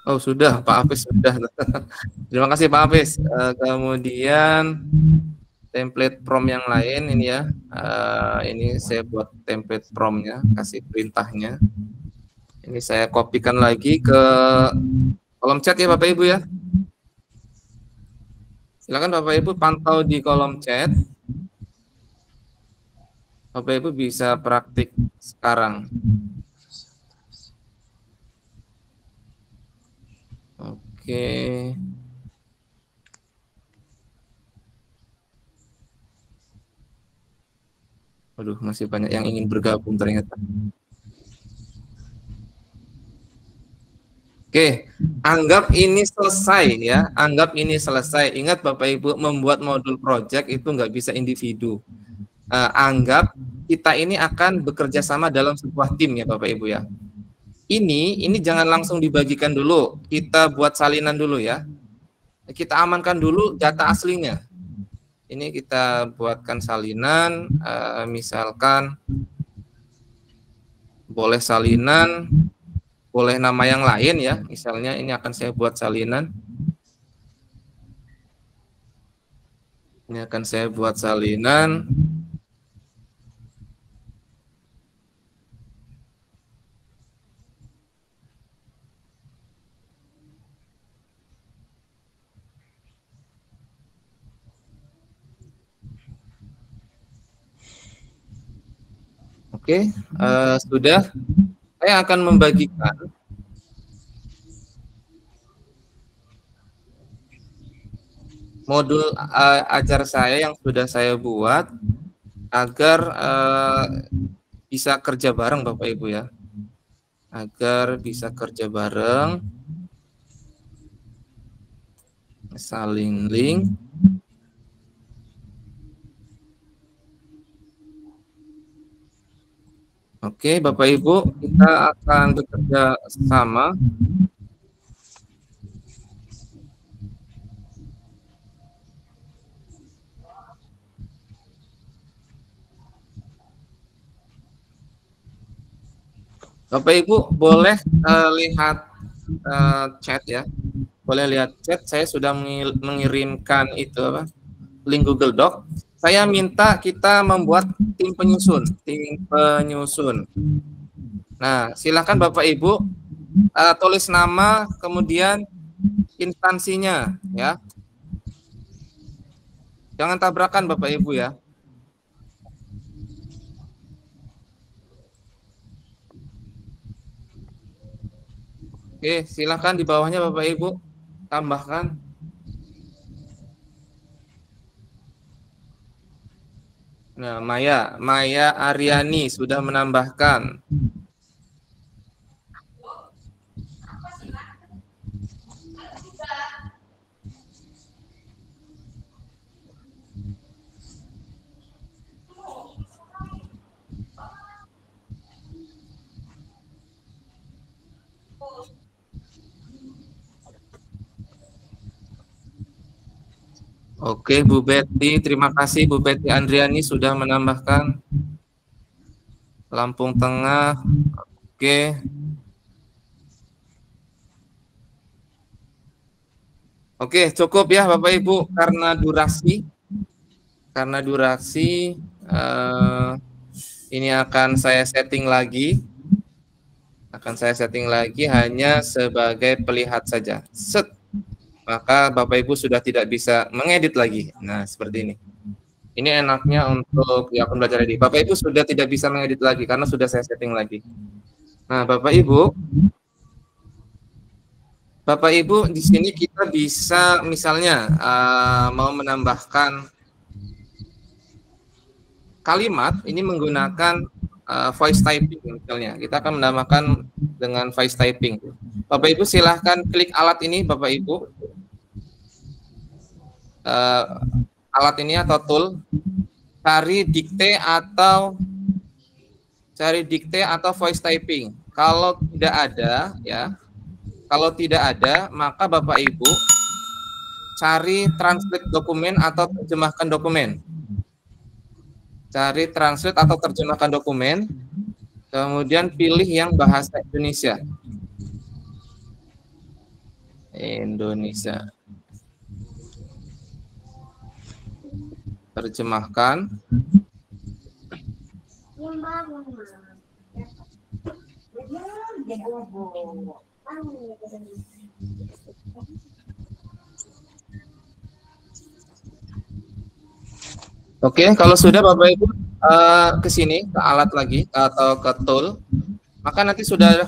Oh, sudah, Pak Hafiz sudah. Terima kasih Pak Hafiz. Kemudian template prompt yang lain ini ya. Ini saya buat template prompt-nya, kasih perintahnya. Ini saya kopikan lagi ke kolom chat ya Bapak Ibu ya. Silakan Bapak Ibu pantau di kolom chat. Bapak Ibu bisa praktik sekarang. Oke. Waduh, masih banyak yang ingin bergabung ternyata. Oke, anggap ini selesai ya. Anggap ini selesai. Ingat Bapak Ibu, membuat modul project itu nggak bisa individu. Anggap kita ini akan bekerja sama dalam sebuah tim ya Bapak Ibu ya. Ini jangan langsung dibagikan dulu. Kita buat salinan dulu ya. kita amankan dulu data aslinya. Ini kita buatkan salinan, misalkan boleh salinan, boleh nama yang lain ya. Misalnya ini akan saya buat salinan. Ini akan saya buat salinan. Oke, sudah. Saya akan membagikan modul ajar saya yang sudah saya buat agar bisa kerja bareng Bapak Ibu ya. Agar bisa kerja bareng. Saling link. Oke, Bapak Ibu, kita akan bekerja sama. Bapak Ibu boleh lihat chat ya. Boleh lihat chat. Saya sudah mengirimkan itu apa? Link Google Doc. Saya minta kita membuat tim penyusun. Nah, silakan Bapak Ibu tulis nama, kemudian instansinya, ya. Jangan tabrakan Bapak Ibu ya. Oke, silakan di bawahnya Bapak Ibu tambahkan. Nah, Maya Aryani sudah menambahkan. Oke, Bu Betty, terima kasih Bu Betty Andriani sudah menambahkan. Lampung Tengah, oke. Oke, cukup ya Bapak Ibu karena durasi. Ini akan saya setting lagi. Hanya sebagai pelihat saja. Set. Maka Bapak Ibu sudah tidak bisa mengedit lagi. Nah, seperti ini. Ini enaknya untuk ya akun belajar ID. Bapak Ibu sudah tidak bisa mengedit lagi karena sudah saya setting lagi. Nah, Bapak Ibu di sini kita bisa misalnya mau menambahkan kalimat ini menggunakan voice typing misalnya. Kita akan menambahkan dengan voice typing. Bapak Ibu silahkan klik alat ini Bapak Ibu. Alat ini atau tool, cari dikte atau voice typing. Kalau tidak ada, maka Bapak Ibu cari translate dokumen atau terjemahkan dokumen. Cari translate atau terjemahkan dokumen, kemudian pilih yang bahasa Indonesia. Terjemahkan. Oke, kalau sudah Bapak Ibu ke sini ke alat lagi atau ke tool, maka nanti sudah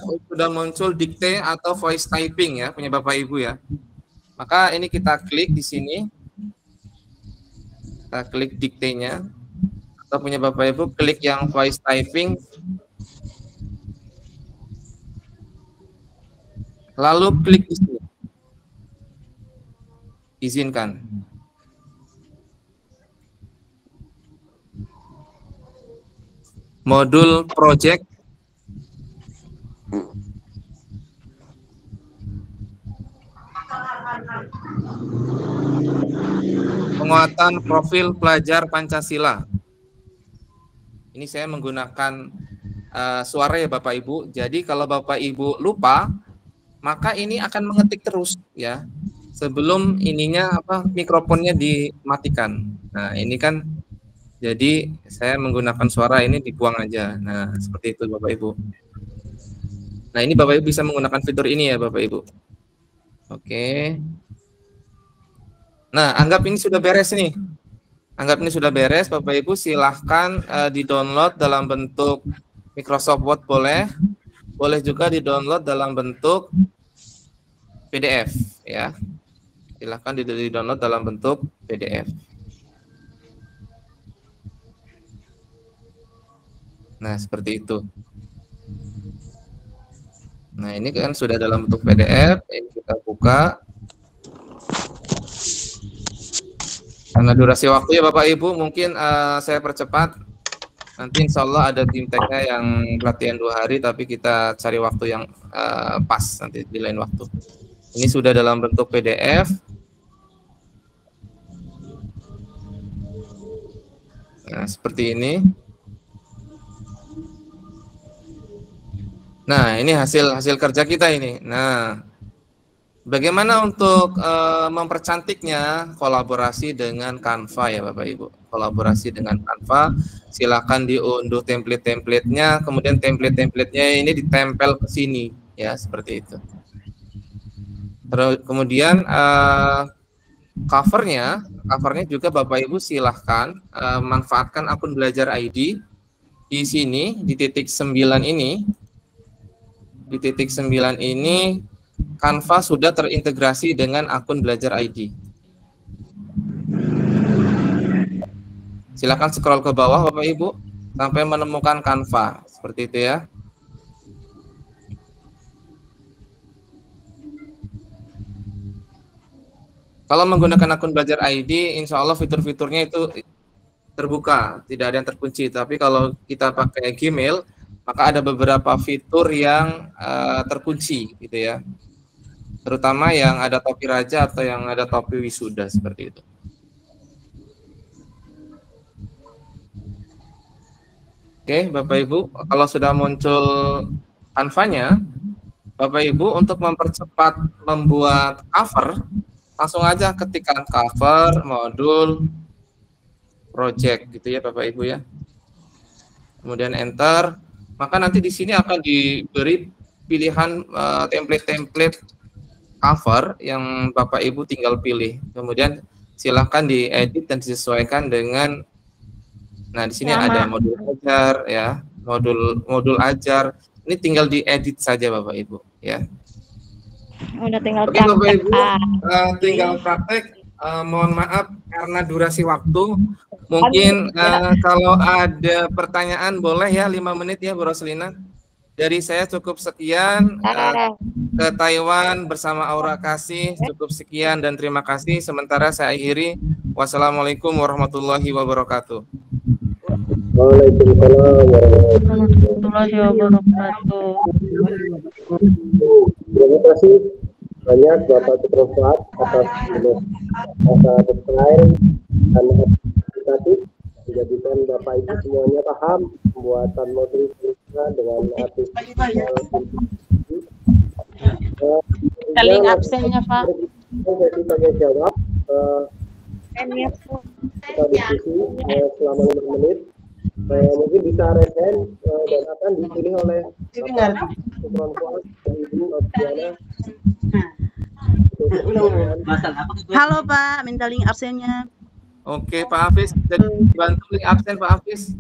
muncul dikte atau voice typing ya punya Bapak Ibu ya. Maka ini kita klik di sini. Kita klik diktenya atau punya Bapak Ibu klik yang voice typing. Lalu klik di sini. Izinkan. Modul project. pembuatan profil pelajar Pancasila. Ini saya menggunakan suara ya Bapak Ibu. Jadi kalau Bapak Ibu lupa, maka ini akan mengetik terus ya. Sebelum ininya mikrofonnya dimatikan. Nah, ini kan jadi saya menggunakan suara ini dibuang aja. Nah, seperti itu Bapak Ibu. Nah, ini Bapak Ibu bisa menggunakan fitur ini ya Bapak Ibu. Oke. Nah, anggap ini sudah beres nih. Anggap ini sudah beres, Bapak Ibu silahkan di-download dalam bentuk Microsoft Word boleh juga di-download dalam bentuk PDF ya. Silahkan di-download dalam bentuk PDF. Nah, seperti itu. Nah, ini kan sudah dalam bentuk PDF, ini kita buka. Karena durasi waktu ya Bapak Ibu, mungkin saya percepat. Nanti insya Allah ada tim tag-nya yang pelatihan 2 hari, tapi kita cari waktu yang pas nanti di lain waktu. Ini sudah dalam bentuk PDF. Nah, seperti ini. Nah, ini hasil kerja kita ini. Nah, bagaimana untuk mempercantiknya? Kolaborasi dengan Canva ya Bapak Ibu. Kolaborasi dengan Canva, silakan diunduh template-templatenya, kemudian template-templatenya ini ditempel ke sini ya, seperti itu. Terus kemudian covernya juga Bapak Ibu silahkan manfaatkan akun belajar ID di sini di titik 9 ini. Di titik 9 ini Canva sudah terintegrasi dengan akun belajar ID. Silakan scroll ke bawah Bapak Ibu sampai menemukan Canva seperti itu ya. Kalau menggunakan akun belajar ID, insya Allah fitur-fiturnya itu terbuka, tidak ada yang terkunci. Tapi kalau kita pakai Gmail, maka ada beberapa fitur yang terkunci gitu ya. Terutama yang ada topi raja atau yang ada topi wisuda seperti itu. Oke, Bapak Ibu, kalau sudah muncul Canva-nya, Bapak Ibu untuk mempercepat membuat cover, langsung aja ketikkan cover, modul, project gitu ya Bapak Ibu ya. Kemudian enter, maka nanti di sini akan diberi pilihan template-template cover yang Bapak Ibu tinggal pilih. Kemudian silakan diedit dan disesuaikan dengan, nah di sini ada modul ajar ya, modul ajar. Ini tinggal diedit saja Bapak Ibu ya. Udah tinggal Oke Bapak Ibu, tinggal praktek. Mohon maaf karena durasi waktu. Mungkin kalau ada pertanyaan boleh ya 5 menit ya Bu Roslina. Dari saya cukup sekian. Ke Taiwan bersama Aura Kasih cukup sekian dan terima kasih. Sementara saya akhiri. Wassalamualaikum warahmatullahi wabarakatuh. Waalaikumsalam warahmatullahi wabarakatuh. Terima kasih banyak Bapak Ketua atas lain dan edukatif, menjadikan Bapak Ibu semuanya paham pembuatan modul dengan artis. Saling absennya Pak. Jadi tanya jawab. Kita diskusi selama 5 menit. Mungkin bisa resen dan akan dipilih oleh Halo Pak, minta link absennya. Oke Pak Hafiz, jadi bantu link absen Pak Hafiz.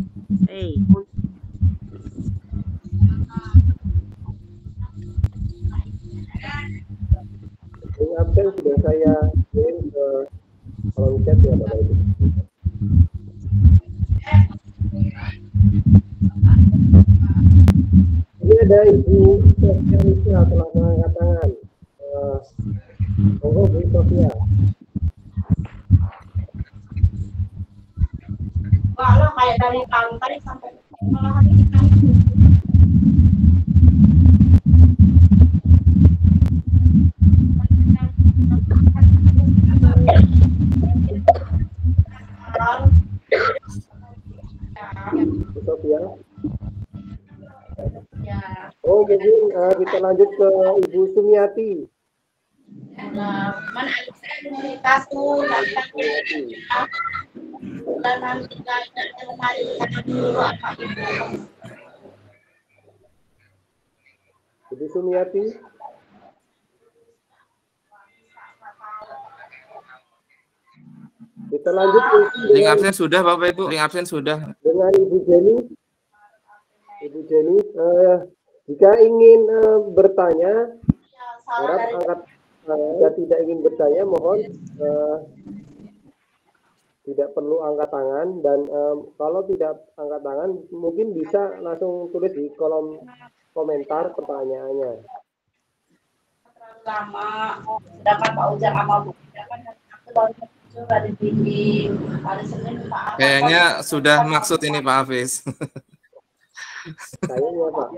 Link absen sudah saya kirim ke kolom chat ya Bapak Ibu. Ini ada Ibu Sofia telah mengangkat tangan. Monggo Bu Sofia. Kalau kayak dari pantai sampai Sofia. Oh, jadi kita lanjut ke Ibu Sumiati. Mana saya komunitas tuh dan nanti lemari dulu apa Ibu Sumiati. Kita lanjut Link absen sudah Bapak Ibu, link absen sudah. Dengan Ibu Jenny. Ibu Jenny, jika ingin bertanya, harap angkat. Jika tidak ingin bertanya, mohon tidak perlu angkat tangan, dan kalau tidak angkat tangan, mungkin bisa langsung tulis di kolom komentar pertanyaannya. Lama, sedangkan Pak Ujang sama Bu, aku baru ada di hari Senin Pak. Kayaknya sudah maksud ini Pak Hafiz. Kayaknya Pak.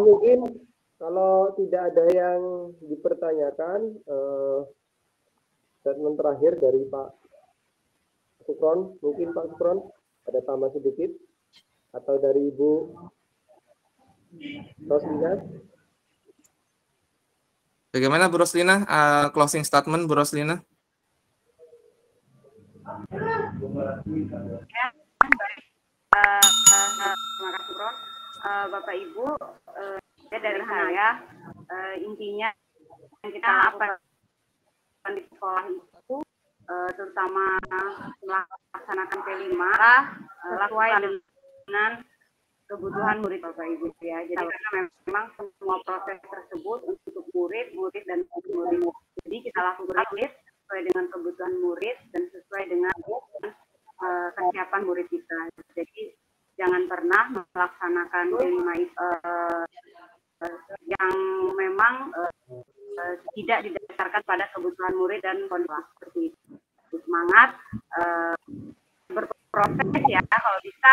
Mungkin kalau tidak ada yang dipertanyakan, statement terakhir dari Pak Sukron, mungkin Pak Sukron ada tambah sedikit, atau dari Ibu Roslina. Bagaimana Bu Roslina? Closing statement Bu Roslina? Ya, baik. Terima kasih Bro. Bapak Ibu, dari saya intinya yang kita lakukan di sekolah itu terutama melaksanakan P5 sesuai dengan kebutuhan murid Bapak Ibu ya. Jadi karena memang semua proses tersebut untuk murid dan murid. Jadi kita lakukan sesuai dengan kebutuhan murid dan sesuai dengan kesiapan murid kita. Jadi jangan pernah melaksanakan P5 yang memang tidak didasarkan pada kebutuhan murid dan kondisi seperti itu. Semangat berproses ya, kalau bisa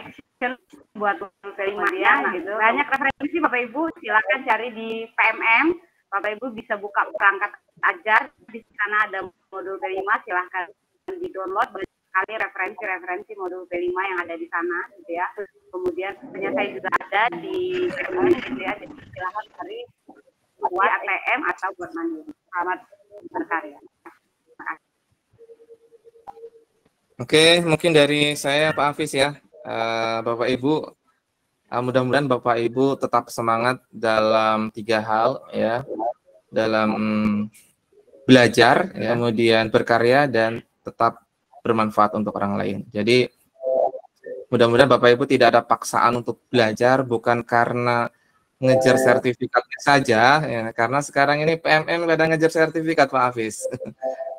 action buat P5 ya. Gitu. Banyak referensi Bapak Ibu, silakan cari di PMM. Bapak Ibu bisa buka perangkat ajar, di sana ada modul P5, silakan di-download banyak sekali referensi modul P5 yang ada di sana gitu ya. Kemudian saya juga ada di PMM gitu ya, jadi silakan cari buat ATM atau buat mandiri. Selamat berkarya. Oke, mungkin dari saya Pak Hafiz ya. Bapak Ibu, mudah-mudahan Bapak Ibu tetap semangat dalam 3 hal ya. Dalam belajar, ya, kemudian berkarya, dan tetap bermanfaat untuk orang lain. Jadi mudah-mudahan Bapak Ibu tidak ada paksaan untuk belajar, bukan karena ngejar sertifikatnya saja, ya, karena sekarang ini PMM kadang ngejar sertifikat Pak Hafiz.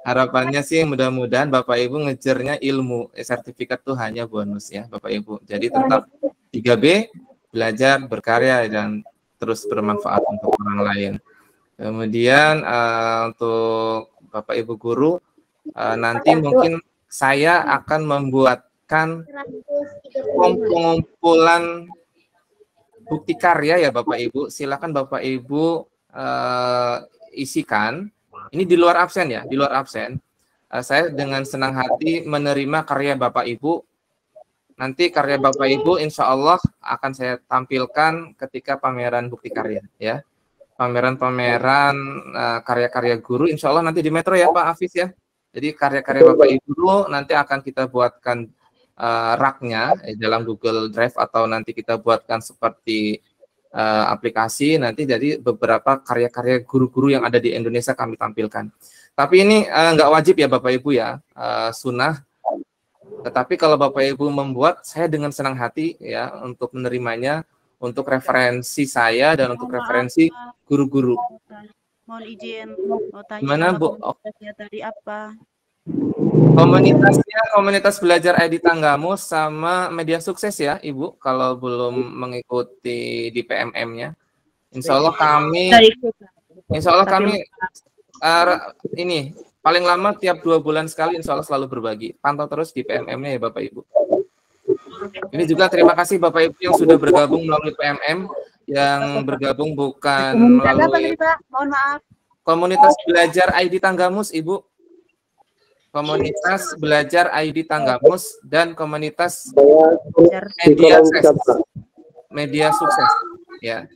Harapannya sih mudah-mudahan Bapak Ibu ngejarnya ilmu, sertifikat itu hanya bonus ya Bapak Ibu. Jadi tetap 3B, belajar, berkarya, dan terus bermanfaat untuk orang lain. Kemudian untuk Bapak Ibu guru, nanti mungkin saya akan membuatkan pengumpulan bukti karya ya Bapak Ibu. Silakan Bapak Ibu isikan. Ini di luar absen ya, di luar absen. Saya dengan senang hati menerima karya Bapak Ibu. Nanti karya Bapak Ibu insya Allah akan saya tampilkan ketika pameran bukti karya ya. Pameran-pameran karya-karya guru insya Allah nanti di Metro ya Pak Hafiz ya. Jadi karya-karya Bapak Ibu dulu nanti akan kita buatkan rak-nya dalam Google Drive, atau nanti kita buatkan seperti aplikasi, nanti jadi beberapa karya-karya guru-guru yang ada di Indonesia kami tampilkan. Tapi ini nggak wajib ya Bapak Ibu ya, sunnah. Tetapi kalau Bapak Ibu membuat, saya dengan senang hati ya untuk menerimanya, untuk referensi saya dan untuk referensi guru-guru. Mohon izin mau tanya. Gimana Bu? Tadi apa? Komunitasnya komunitas belajar ID Tanggamus sama media sukses ya Ibu, kalau belum mengikuti di PMM-nya. Insya Allah kami ini paling lama tiap 2 bulan sekali insya Allah selalu berbagi. Pantau terus di PMM-nya ya Bapak Ibu. Ini juga terima kasih Bapak Ibu yang sudah bergabung melalui PMM, yang bergabung bukan melalui Mohon maaf. komunitas belajar ID Tanggamus Ibu. komunitas belajar ID Tanggamus, dan komunitas Saya di media kolom sukses. chat, Pak. Media sukses. Ya,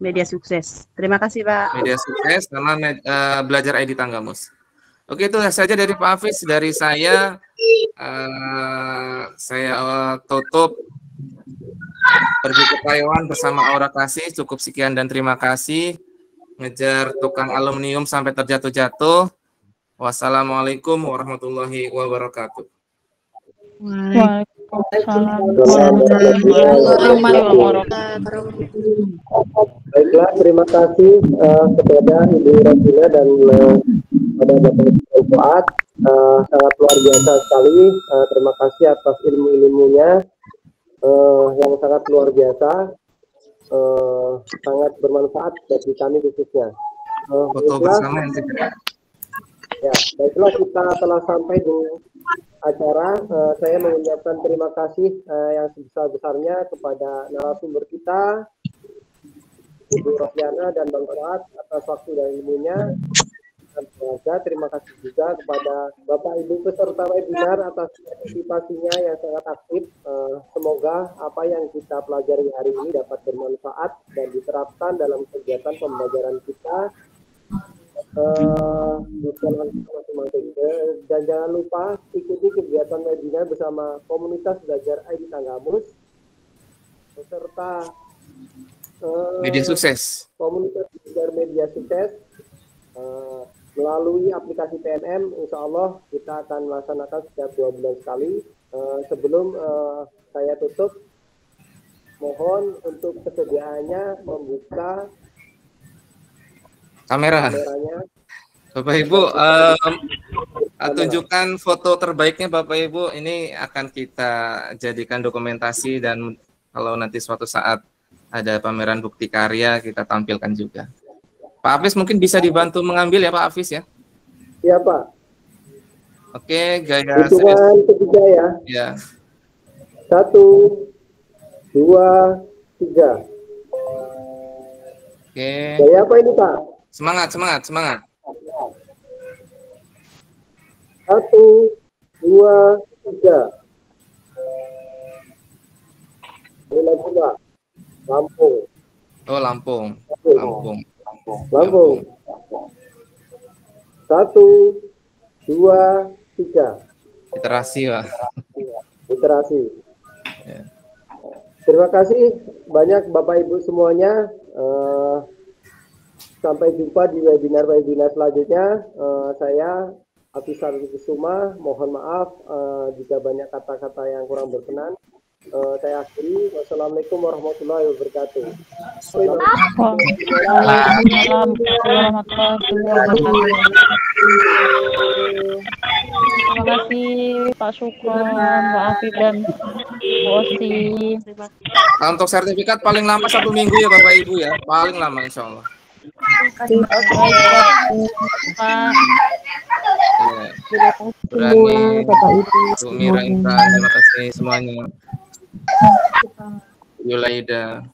Media sukses. Terima kasih, Pak. media sukses sama belajar ID Tanggamus. Oke, itu saja dari Pak Hafiz. Dari saya tutup pergi ke Taiwan bersama Aura Kasih. Cukup sekian dan terima kasih. Ngejar tukang aluminium sampai terjatuh-jatuh. Wassalamualaikum warahmatullahi wabarakatuh. Waalaikumsalam warahmatullahi wabarakatuh. Baiklah, terima kasih kepada Ibu Rasila dan pada Bapak Ibu Fuad. Sangat luar biasa sekali. Terima kasih atas ilmu-ilmunya yang sangat luar biasa, sangat bermanfaat bagi kami khususnya. Foto bersama yang tidak. Ya, baiklah, kita telah sampai di acara. Saya mengucapkan terima kasih yang sebesar-besarnya kepada narasumber kita, Ibu Rosliana dan Bang Fuad, atas waktu dan ilmunya. Dan terima kasih juga kepada Bapak Ibu peserta webinar atas partisipasinya yang sangat aktif. Semoga apa yang kita pelajari hari ini dapat bermanfaat dan diterapkan dalam kegiatan pembelajaran kita di sekolah masing-masing. Dan jangan lupa ikuti kegiatan webinar bersama komunitas belajar ID Tanggamus beserta Media sukses. komunitas belajar media sukses. Melalui aplikasi PNM, insya Allah kita akan melaksanakan setiap 2 bulan sekali. Sebelum saya tutup, mohon untuk kesediaannya membuka kameranya. Bapak Ibu, tunjukkan foto terbaiknya Bapak Ibu. Ini akan kita jadikan dokumentasi dan kalau nanti suatu saat ada pameran bukti karya kita tampilkan juga. Pak Hafiz mungkin bisa dibantu mengambil ya Pak Hafiz ya? Iya Pak. Oke, gaya hitungan ketiga ya. Ya. 1, 2, 3. Oke. Gaya apa ini Pak? Semangat. 1, 2, 3. Ini lagi Pak. Lampung. Oh, Lampung. 1, 2, 3. Literasi, Pak. Literasi. Ya. Terima kasih banyak Bapak Ibu semuanya. Sampai jumpa di webinar-webinar selanjutnya. Saya Afisar Kusuma, mohon maaf jika banyak kata-kata yang kurang berkenan. Saya akhiri. Wassalamualaikum warahmatullahi wabarakatuh. Waalaikumsalam warahmatullahi wabarakatuh. Terima kasih Pak Sukron, Pak Afif dan Bu Osi. Untuk sertifikat paling lama 1 minggu ya Bapak Ibu ya, paling lama insya Allah. Pak. Ya. Berani, Bu Mira Intan, terima kasih semuanya. Yulaida.